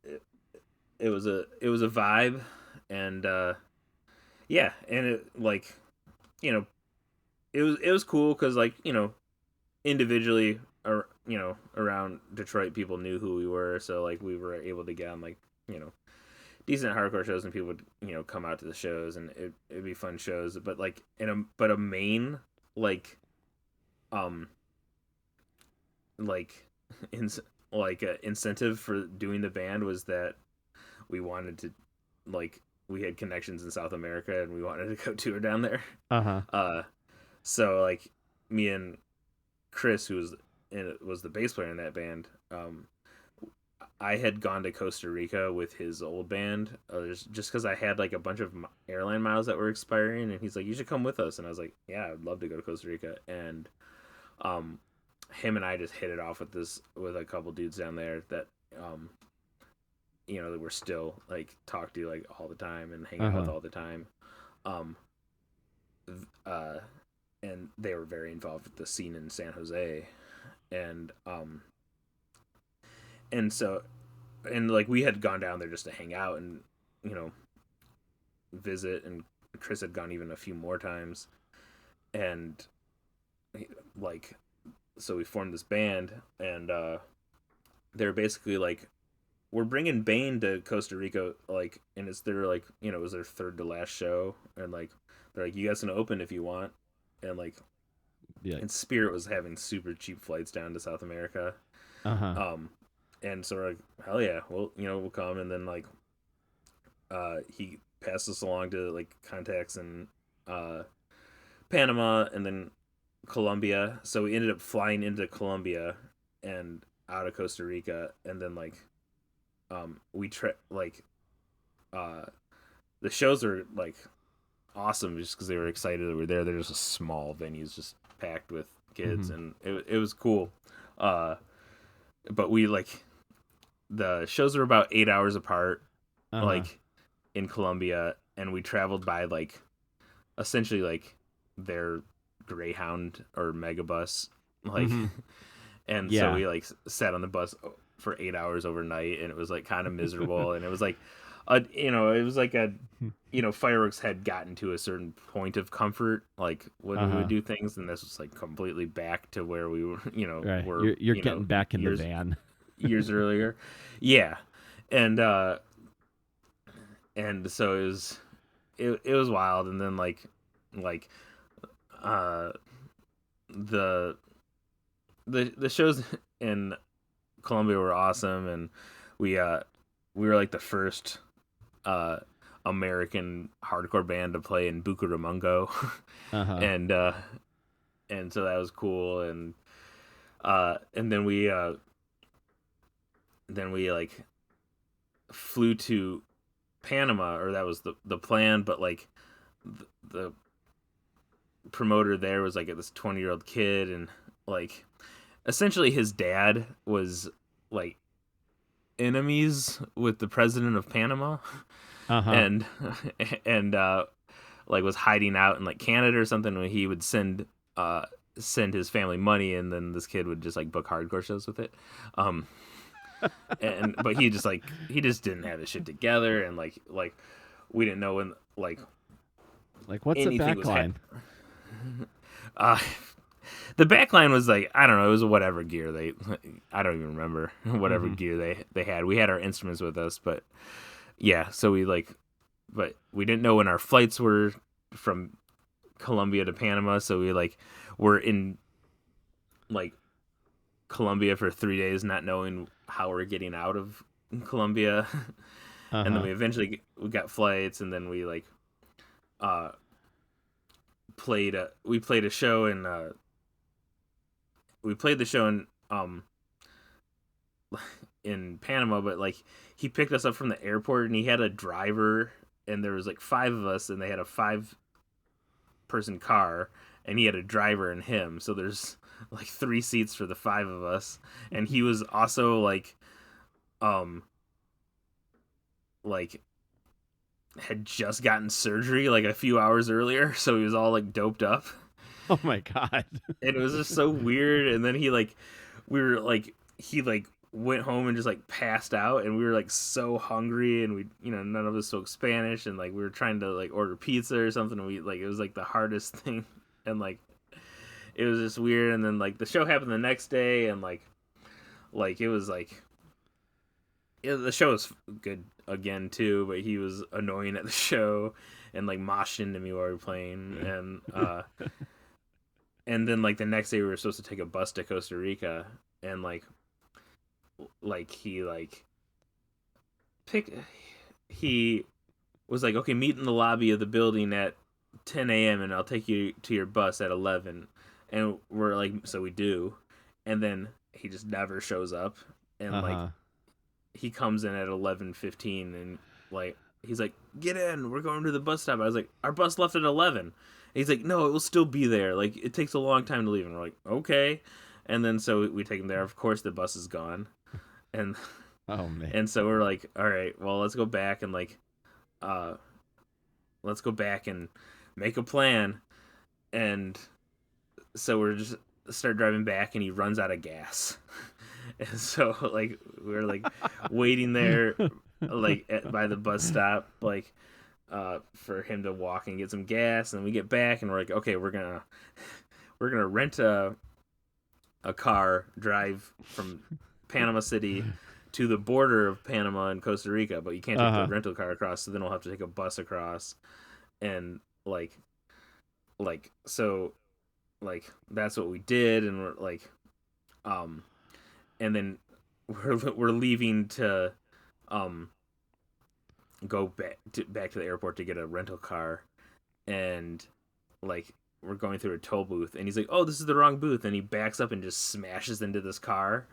it was a vibe. And yeah, and it like, you know it was cool because, like, individually, or around Detroit, people knew who we were, so like we were able to get on like, you know decent hardcore shows, and people would, come out to the shows, and it'd be fun shows. But like a main, like, um like in like a incentive for doing the band was that we wanted to, like, we had connections in South America, and we wanted to go tour down there. Uh huh. uh so like me and Chris, who was the bass player in that band, I had gone to Costa Rica with his old band, just because I had like a bunch of airline miles that were expiring, and he's like, "You should come with us," and I was like, "Yeah, I'd love to go to Costa Rica." And um, him and I just hit it off with a couple dudes down there that, um, that we're still like talk to like all the time and hang Uh out with huh. all the time. Um, uh, and they were very involved with the scene in San Jose, and and so, and like we had gone down there just to hang out and, you know visit, and Chris had gone even a few more times. And like, so we formed this band, and they're basically like, we're bringing Bane to Costa Rica, like, and it's their, like, it was their third to last show, and like they're like, you guys can open if you want. And like, Yeah. and Spirit was having super cheap flights down to South America. Uh-huh. And so we're like, hell yeah, well, we'll come. And then like, he passed us along to like contacts in Panama and then Colombia. So we ended up flying into Colombia and out of Costa Rica, and then like, uh, the shows are like awesome just because they were excited that we're there. They're just a small venues, just packed with kids, and it was cool. But we like the shows were about 8 hours apart, Uh-huh. like in Colombia, and we traveled by like essentially like their Greyhound or Megabus, like, Mm-hmm. and so Yeah. we like sat on the bus for 8 hours overnight, and it was like kind of miserable, and it was like, it was like a fireworks had gotten to a certain point of comfort, like when we would Uh-huh. do things, and this was like completely back to where we were, Right. were You're getting back in the years van. years earlier, yeah, and so it was wild, and then like uh the the shows in Colombia were awesome, and we were like the first uh American hardcore band to play in Bucaramanga, Uh-huh. and so that was cool, and then we like flew to Panama, or that was the plan, but like the promoter there was like this 20-year-old kid, and like essentially his dad was like enemies with the president of Panama, Uh-huh. and and like was hiding out in like Canada or something, when he would send his family money, and then this kid would just like book hardcore shows with it. um and but he just didn't have his shit together, and like we didn't know when like Like, what's a anything was backline? uh the backline was like, I don't know, it was whatever gear they I don't even remember whatever Mm-hmm. gear they had. We had our instruments with us, but yeah, so we like, but we didn't know when our flights were from Colombia to Panama, so we like were in like Colombia for 3 days, not knowing how we're getting out of Colombia. And then Uh-huh. we got flights, and then we like uh we played a show in we played the show in Panama, but like he picked us up from the airport, and he had a driver, and there was like five of us, and they had a 5-person car, and he had a driver and him, so there's like 3 seats for the 5 of us, and he was also um like had just gotten surgery like a few hours earlier, so he was all like doped up, Oh my God. and it was just so weird. And then we were like he like went home and just like passed out, and we were like so hungry, and we none of us spoke Spanish, and like we were trying to like order pizza or something, and we like it was like the hardest thing, and like it was just weird. And then like the show happened the next day, and like it was like the show was good again too, but he was annoying at the show, and like moshed into me while we were playing, and then like the next day we were supposed to take a bus to Costa Rica, and like he like pick he was like, okay, meet in the lobby of the building at 10 a.m. and I'll take you to your bus at 11. And we're like, so we do, and then he just never shows up, and like Uh-huh. he comes in at 11:15, and like he's like, get in, we're going to the bus stop. I was like, our bus left at 11. And he's like, no, it will still be there, like it takes a long time to leave. And we're like, okay. And then so we take him there. Of course the bus is gone, and Oh man. so we're like, all right, well, let's go back and uh make a plan. And so we're just start driving back, and he runs out of gas. And so like we're like waiting there like by the bus stop, like for him to walk and get some gas. And we get back, and we're like, okay, we're gonna rent a car, drive from Panama City to the border of Panama and Costa Rica, but you can't take the Uh-huh. rental car across, so then we'll have to take a bus across. And like so like that's what we did, and we're like, um, and then we're leaving to um go back to the airport to get a rental car, and like we're going through a toll booth, and he's like, "Oh, this is the wrong booth," and he backs up and just smashes into this car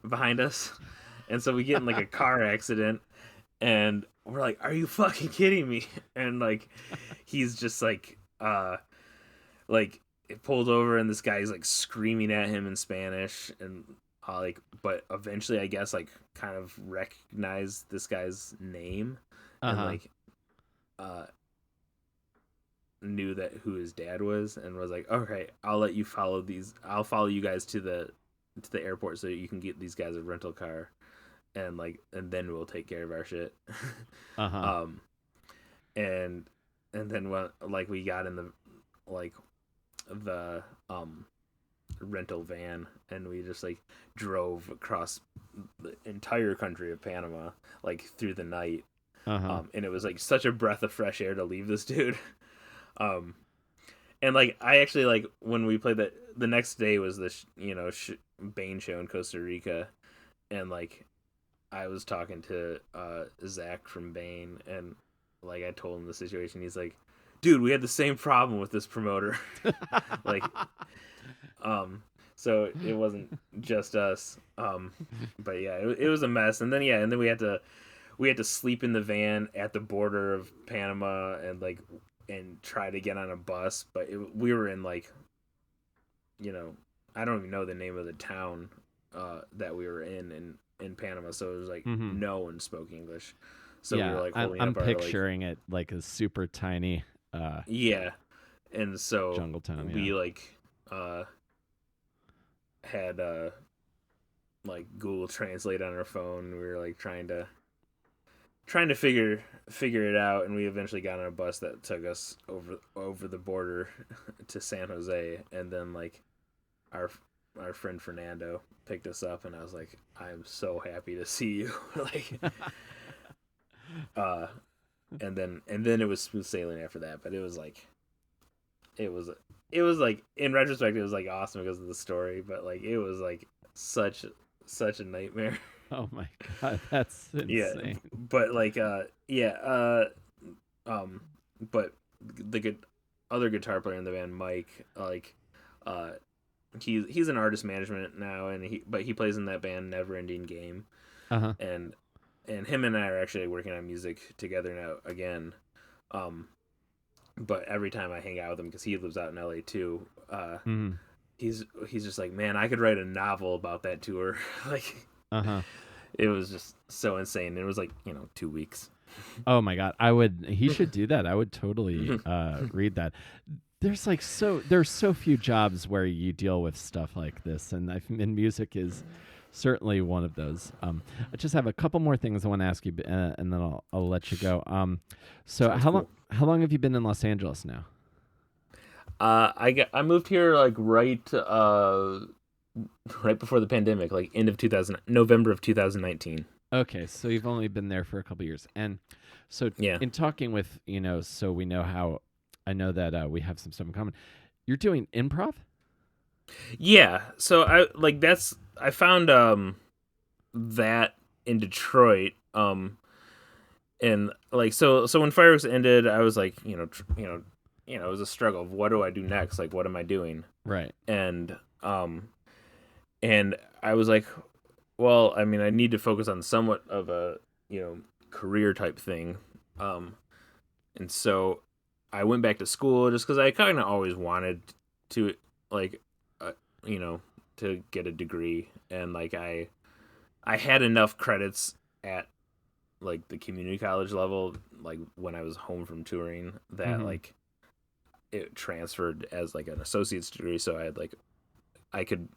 behind us, and so we get in like a car accident, and we're like, "Are you fucking kidding me?" And like he's just like it pulled over, and this guy's like screaming at him in Spanish, and like, but eventually I guess like kind of recognized this guy's name, and Uh-huh. like uh knew that who his dad was, and was like, "Okay, I'll follow you guys to the airport so you can get these guys a rental car, and like and then we'll take care of our shit." Uh-huh. um and then when like we got in like the rental van, and we just like drove across the entire country of Panama like through the night, Uh-huh. and it was like such a breath of fresh air to leave this dude. um and like I actually like when we played that, the next day was the Bane show in Costa Rica, and like I was talking to Zach from Bane, and like I told him the situation. He's like, "Dude, we had the same problem with this promoter." like so it wasn't just us. But yeah, it was a mess. And then we had to sleep in the van at the border of Panama, and like and try to get on a bus, but we were in like, you know, I don't even know the name of the town that we were in Panama, so it was like Mm-hmm. no one spoke English. So we were Yeah, like I'm holding I'm up our like, picturing it like a super tiny yeah. And so jungle town, yeah. we like uh had like Google Translate on our phone. We were like trying to figure it out, and we eventually got on a bus that took us over the border to San Jose, and then like our our friend Fernando picked us up, and I was like, I'm so happy to see you. like uh and then it was smooth sailing after that, but it was like it was it was like in retrospect it was like awesome because of the story, but like it was like such a nightmare. Oh my god, that's Yeah, insane. but like yeah, um but the good other guitar player in the band, Mike, like uh he's in artist management now, and he plays in that band Never Ending Game, Uh-huh. and him and I are actually working on music together now again. um but every time I hang out with him, because he lives out in LA too, Mm-hmm. he's just like, man, I could write a novel about that tour. like Uh-huh. it was just so insane. It was like 2 weeks. Oh my god, he should do that. I would totally read that. There's so few jobs where you deal with stuff like this, and music is certainly one of those. I just have a couple more things I want to ask you, and then I'll let you go. So Sounds cool. how long have you been in Los Angeles now? I moved here like right before the pandemic, like end of 2000, November of 2019. Okay, so you've only been there for a couple years, and so Yeah. in talking with so we know how I know that we have some stuff in common. You're doing improv. Yeah. So I found that in Detroit. And like so when Fireworks ended, I was like, it was a struggle of what do I do next? Like what am I doing? Right. And and I was like, well, I mean, I need to focus on somewhat of a, career type thing. And so I went back to school just cuz I kind of always wanted to like uh, you know, to get a degree, and like I had enough credits at like the community college level, like when I was home from touring, that Mm-hmm. like it transferred as like an associate's degree, so I had like I could,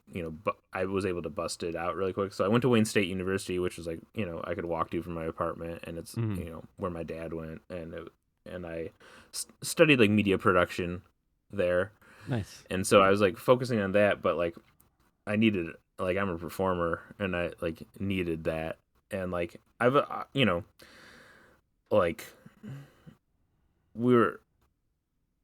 I was able to bust it out really quick. So I went to Wayne State University, which was like, I could walk to from my apartment, and it's, Mm-hmm. where my dad went, and I studied like media production there. Nice. And so I was like focusing on that, but like I needed, like, I'm a performer, and I like needed that. And like I've, like we were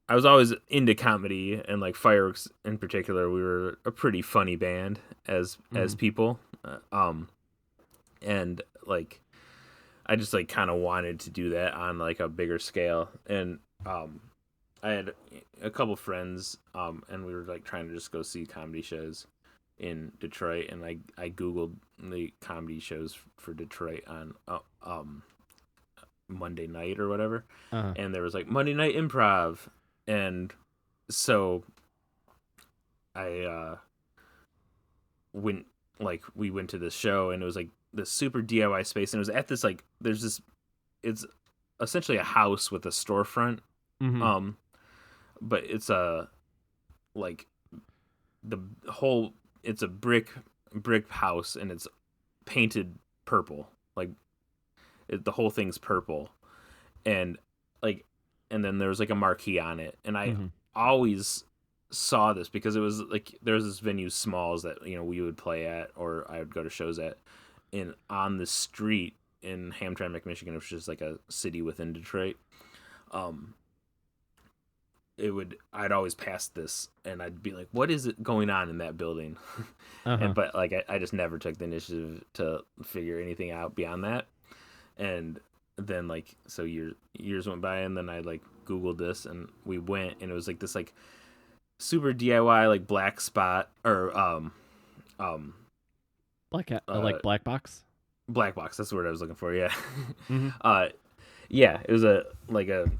I was always into comedy and like Fireworks in particular. We were a pretty funny band as Mm-hmm. people, and like I just like kind of wanted to do that on like a bigger scale. And I had a couple friends, and we were like trying to just go see comedy shows in Detroit, and I googled the comedy shows for Detroit on Monday night or whatever, Uh-huh. and there was like Monday Night Improv, and so I went like we went to this show, and it was like this super DIY space, and it was at this like there's this it's essentially a house with a storefront, Mm-hmm. um, but it's a like the whole it's a brick house, and it's painted purple, like the whole thing's purple, and like and then there was like a marquee on it, and I Mm-hmm. always saw this because it was like there was this venue Smalls that we would play at, or I would go to shows at, in on the street in Hamtramck, Michigan, which is like a city within Detroit. um I'd always pass this, and I'd be like, what is it going on in that building? And Uh-huh. but like I just never took the initiative to figure anything out beyond that. And then like so years went by, and then I like googled this, and we went, and it was like this like super DIY like black spot, or um uh Black box. black box, that's the word I was looking for, yeah. Mm-hmm. uh yeah, it was a like a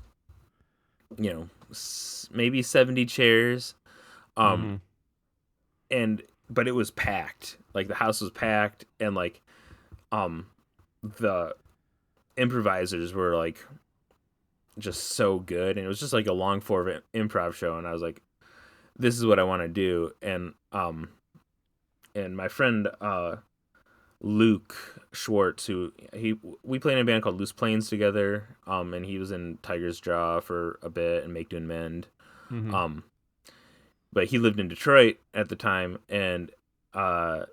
maybe 70 chairs, um Mm-hmm. and but it was packed, like the house was packed, and like um the improvisers were like just so good, and it was just like a long form improv show, and I was like, this is what I want to do. And my friend Luke Schwartz, who we played in a band called Loose Plains together, and he was in Tiger's Jaw for a bit and Make Do and Mend, Mm-hmm. um but he lived in Detroit at the time, and uh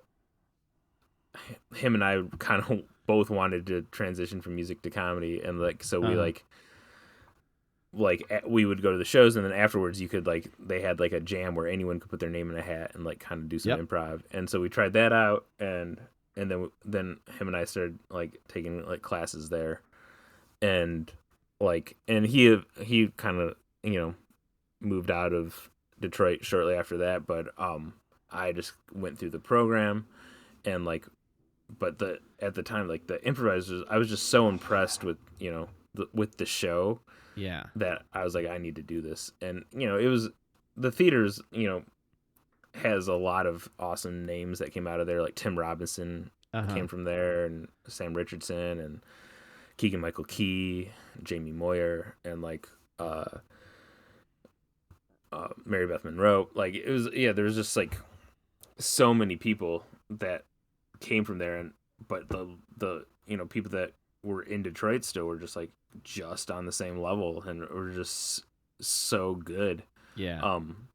him and I kind of both wanted to transition from music to comedy, and like so we Uh-huh. we would go to the shows, and then afterwards you could like they had like a jam where anyone could put their name in a hat and like kind of do some Yep. improv. And so we tried that out, and then him and I started like taking like classes there, and and he kind of moved out of Detroit shortly after that, but I just went through the program, and like but the at the time, like the improvisers, I was just so impressed with with the show, Yeah. that I was like, I need to do this. And it was the theaters, has a lot of awesome names that came out of there. Like Tim Robinson Uh-huh. came from there, and Sam Richardson, and Keegan Michael Key, Jamie Moyer, and like Mary Beth Monroe. Like it was, yeah, there was just like so many people that came from there, and but the people that were in Detroit still were just like just on the same level, and were just so good. Yeah. Um,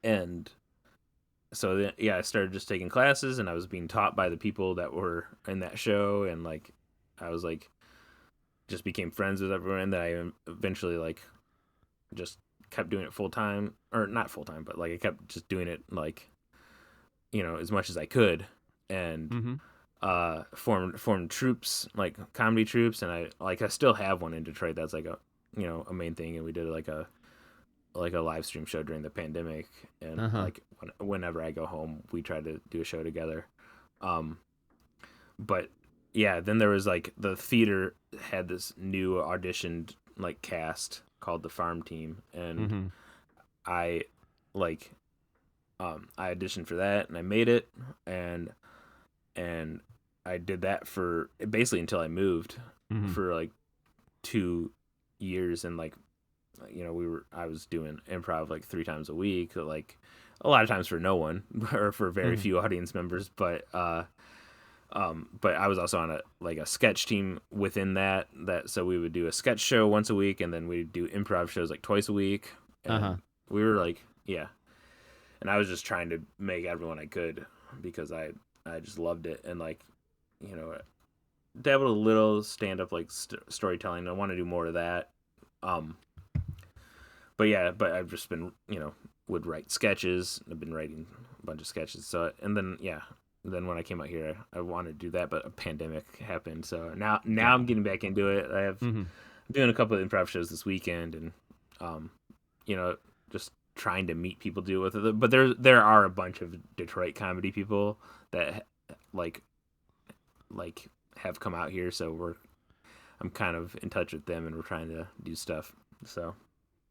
and so yeah, I started just taking classes, and I was being taught by the people that were in that show, and like I was like just became friends with everyone, and then I eventually like just kept doing it full time, or not full time, but like I kept just doing it like as much as I could, and Mm-hmm. formed troops, like comedy troops, and I still have one in Detroit that's like a main thing, and we did like a live stream show during the pandemic, and Uh-huh. like whenever I go home, we try to do a show together. Um, but yeah, then there was like the theater had this new auditioned like cast called the Farm Team, and Mm-hmm. I like I auditioned for that, and I made it, and and I did that for basically until I moved Mm-hmm. for like 2 years, and like I was doing improv like 3 times a week, like a lot of times for no one or for very Mm-hmm. few audience members, but I was also on a sketch team within that so we would do a sketch show once a week, and then we'd do improv shows like twice a week, Uh-huh. and we were like, yeah, and I was just trying to make everyone I could, because I just loved it, and like you know dabbled a little stand up like storytelling. I want to do more of that, um but yeah, but I've just been, would write sketches. I've been writing a bunch of sketches. So, and then, yeah, then when I came out here, I wanted to do that, but a pandemic happened. So now I'm getting back into it. Mm-hmm. I'm doing a couple of improv shows this weekend, and, just trying to meet people to do it with it. But there are a bunch of Detroit comedy people that like have come out here. So I'm kind of in touch with them, and we're trying to do stuff. So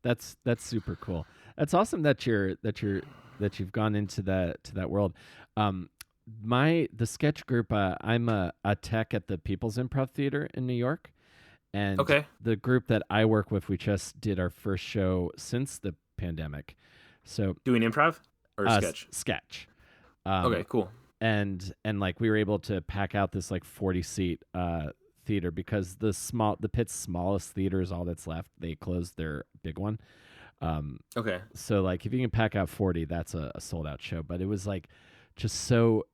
That's super cool. That's awesome that you've gone into that world. The sketch group. I'm a tech at the People's Improv Theater in New York, and okay, the group that I work with, we just did our first show since the pandemic. So doing improv or sketch? Sketch. Okay, cool. And like we were able to pack out this like 40-seat theater because the Pit's smallest theater is all that's left. They closed their big one. Okay. So like if you can pack out 40, that's a sold out show. But it was like just so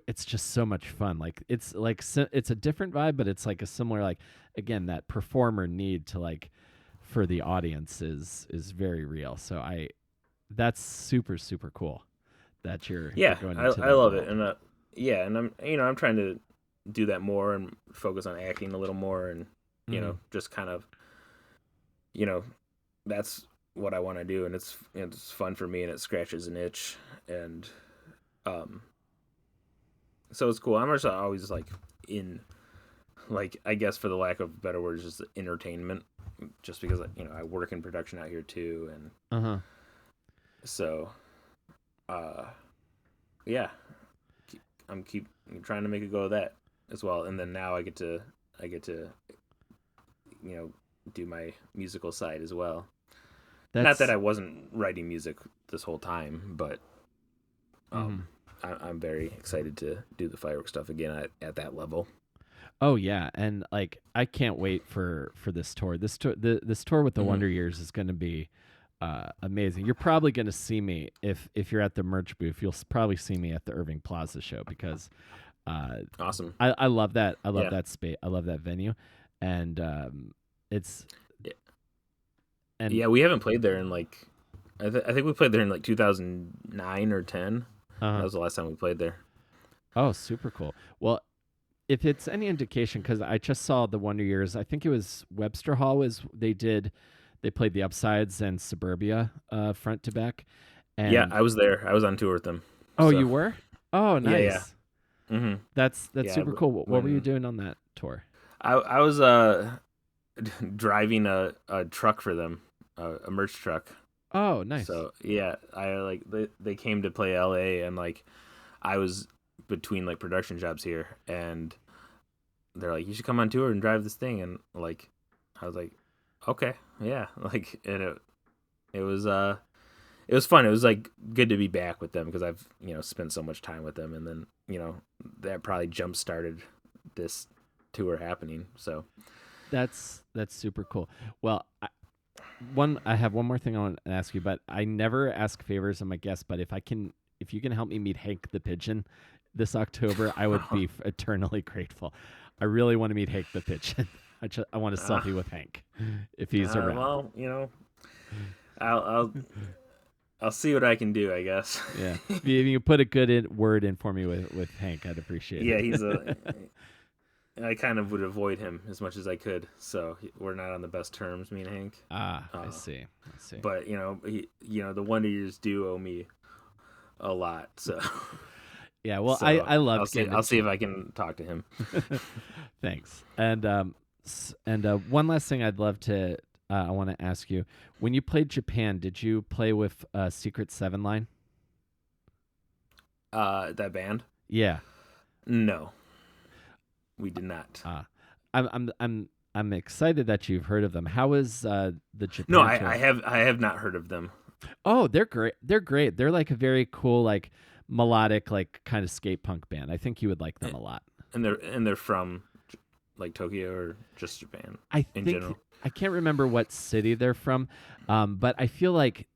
it's just so much fun. Like it's like it's a different vibe, but it's like a similar, like, again, that performer need to like for the audience is very real. So that's super super cool that you're going into I love it. And and I'm trying to do that more and focus on acting a little more, and just kind of that's what I want to do, and it's fun for me, and it scratches an itch, and so it's cool. I'm just always like in, like, I guess for the lack of better words, just entertainment, just because I work in production out here too, and so yeah, I'm trying to make a go of that as well, and then now I get to do my musical side as well. Not that I wasn't writing music this whole time, but I'm very excited to do the fireworks stuff again at that level. Oh yeah, and like I can't wait for this tour. This tour with the Wonder Years is going to be amazing. You're probably going to see me if you're at the merch booth. You'll probably see me at the Irving Plaza show because awesome. I love that. I love that space. I love that venue, and it's and yeah, we haven't played there in like I think we played there in like 2009 or 10. That was the last time we played there. Oh, super cool. Well, if it's any indication, because I just saw the Wonder Years, I think it was Webster Hall they played the Upsides and Suburbia front to back. And yeah, I was there. I was on tour with them. Oh, so. You were? Oh, nice. Yeah. Mm-hmm. That's super cool. What were you doing on that tour? I was driving a truck for them, a merch truck. Oh, nice. So yeah, I they came to play LA, and like I was between like production jobs here, and they're like, you should come on tour and drive this thing, and like I was like, okay, yeah, like, and it was fun. It was like good to be back with them because I've spent so much time with them, and then that probably jump started this tour happening. So that's super cool. Well, I have one more thing I want to ask you, but I never ask favors of my guests. But if you can help me meet Hank the Pigeon this October, I would be eternally grateful. I really want to meet Hank the Pigeon. I want to selfie with Hank if he's around. Well, I'll see what I can do, I guess. Yeah, if you put a good word in for me with Hank, I'd appreciate it. Yeah, I kind of would avoid him as much as I could, so we're not on the best terms, me and Hank. I see. But the Wonder Years do owe me a lot, so. Yeah, well, so I love. I'll see if I can talk to him. Thanks. And one last thing I'd love to. I want to ask you: when you played Japan, did you play with Secret 7 Line? That band? Yeah. No. We did not. I'm excited that you've heard of them. How is the Japan? No, I have not heard of them. Oh, they're great. They're great. They're like a very cool, like melodic, like kind of skate punk band. I think you would like them a lot. And they're from like Tokyo or just Japan in general. I can't remember what city they're from, but I feel like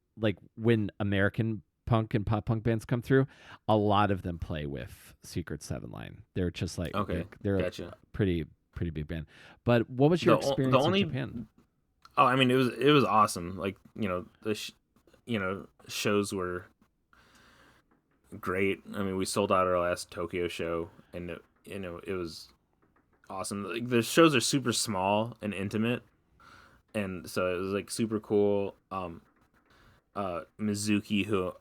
when American punk and pop punk bands come through, a lot of them play with Secret 7 Line. They're just like they're gotcha. a pretty big band. But what was your experience in Japan? Oh, I mean, it was awesome. Like, shows were great. I mean, we sold out our last Tokyo show, and it was awesome. Like, the shows are super small and intimate, and so it was like super cool. Mizuki, who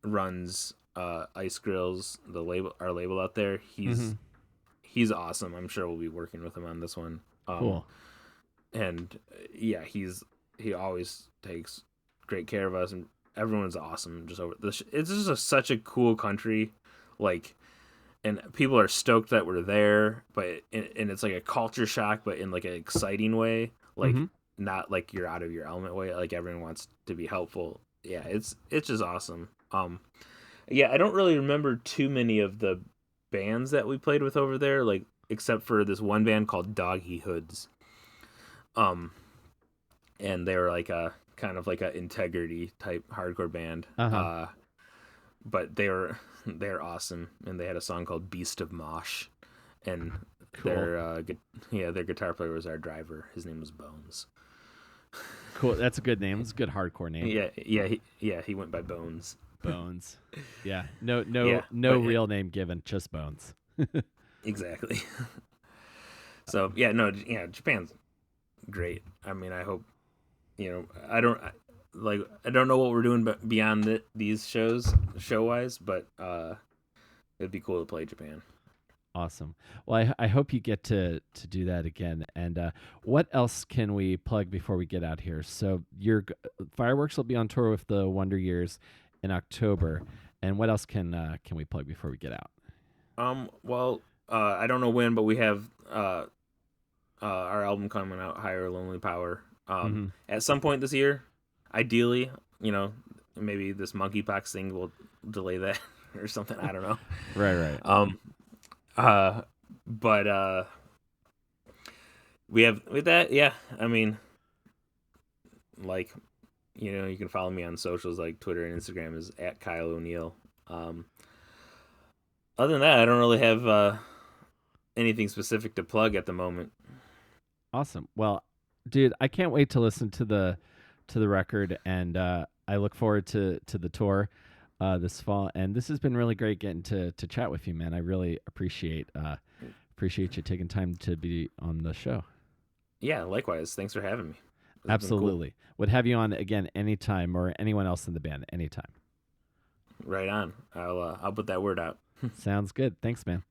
runs Ice Grills, our label out there, he's awesome. I'm sure we'll be working with him on this one. Cool. And yeah, he always takes great care of us, and everyone's awesome. Just over this, it's just such a cool country, like, and people are stoked that we're there, but and it's like a culture shock, but in like an exciting way, like not like you're out of your element way. Like, everyone wants to be helpful. Yeah, it's just awesome. Yeah, I don't really remember too many of the bands that we played with over there, like, except for this one band called Doggy Hoods. And they were like a kind of like a integrity type hardcore band. But they're awesome, and they had a song called Beast of Mosh, and cool. their guitar player was our driver. His name was Bones. Cool. That's a good name. It's a good hardcore name. He went by Bones. Bones. Yeah. No real name given, just Bones. Exactly. So Japan's great. I mean, I hope, I don't know what we're doing beyond these shows show wise, but it'd be cool to play Japan. Awesome. Well, I hope you get to do that again. And what else can we plug before we get out here? So your Fireworks will be on tour with the Wonder Years in October. And what else can we plug before we get out? Well, I don't know when, but we have our album coming out, Higher Lonely Power, at some point this year. Ideally, maybe this monkeypox thing will delay that or something. I don't know. Right. But we have with that, yeah. I mean, like, you can follow me on socials like Twitter and Instagram is @Kyle O'Neil. Other than that, I don't really have anything specific to plug at the moment. Awesome. Well, dude, I can't wait to listen to the record, and I look forward to the tour this fall. And this has been really great getting to chat with you, man. I really appreciate you taking time to be on the show. Yeah, likewise. Thanks for having me. Absolutely. Cool. Would have you on again anytime, or anyone else in the band anytime. Right on. I'll put that word out. Sounds good. Thanks, man.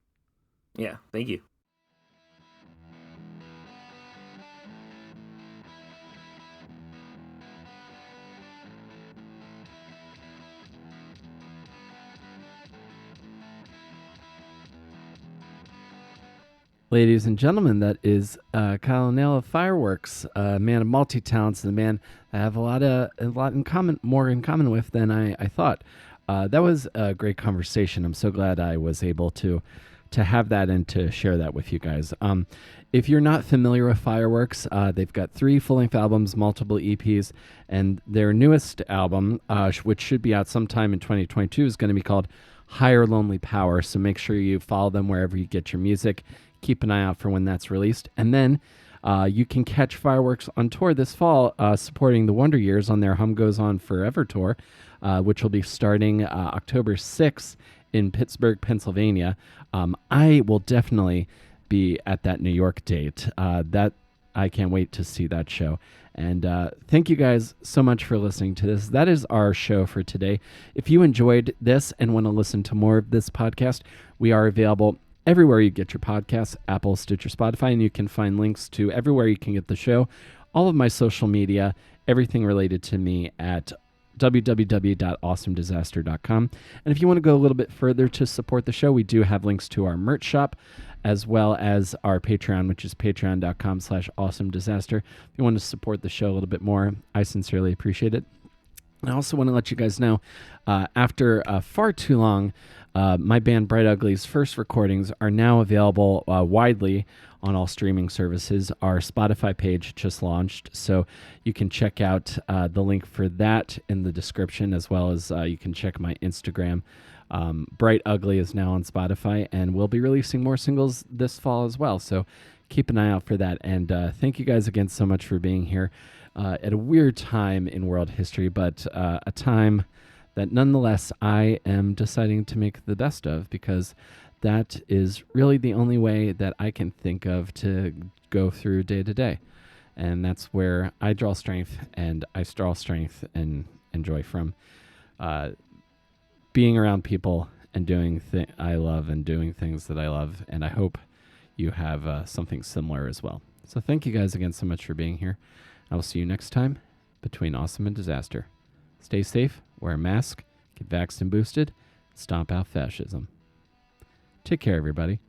Yeah, thank you. Ladies and gentlemen, that is Kyle O'Neil of Fireworks, a man of multi-talents, and a man I have a lot in common, more in common with than I thought. That was a great conversation. I'm so glad I was able to have that and to share that with you guys. If you're not familiar with Fireworks, they've got 3 full-length albums, multiple EPs, and their newest album, which should be out sometime in 2022, is going to be called Higher Lonely Power. So make sure you follow them wherever you get your music. Keep an eye out for when that's released. And then you can catch Fireworks on tour this fall, supporting the Wonder Years on their Hum Goes On Forever tour, which will be starting October 6th in Pittsburgh, Pennsylvania. I will definitely be at that New York date. That I can't wait to see that show. And thank you guys so much for listening to this. That is our show for today. If you enjoyed this and want to listen to more of this podcast, we are available everywhere you get your podcasts, Apple, Stitcher, Spotify, and you can find links to everywhere you can get the show, all of my social media, everything related to me at www.awesomedisaster.com. And if you want to go a little bit further to support the show, we do have links to our merch shop, as well as our Patreon, which is patreon.com/awesomedisaster. If you want to support the show a little bit more, I sincerely appreciate it. I also want to let you guys know, after far too long, my band Bright Ugly's first recordings are now available widely on all streaming services. Our Spotify page just launched, so you can check out the link for that in the description, as well as you can check my Instagram. Bright Ugly is now on Spotify, and we'll be releasing more singles this fall as well, so keep an eye out for that. And thank you guys again so much for being here at a weird time in world history, but a time that nonetheless I am deciding to make the best of, because that is really the only way that I can think of to go through day to day. And that's where I draw strength, and I draw strength and joy from being around people and doing I love and doing things that I love. And I hope you have something similar as well. So thank you guys again so much for being here. I will see you next time between awesome and disaster. Stay safe, wear a mask, get vaxxed and boosted, stomp out fascism. Take care, everybody.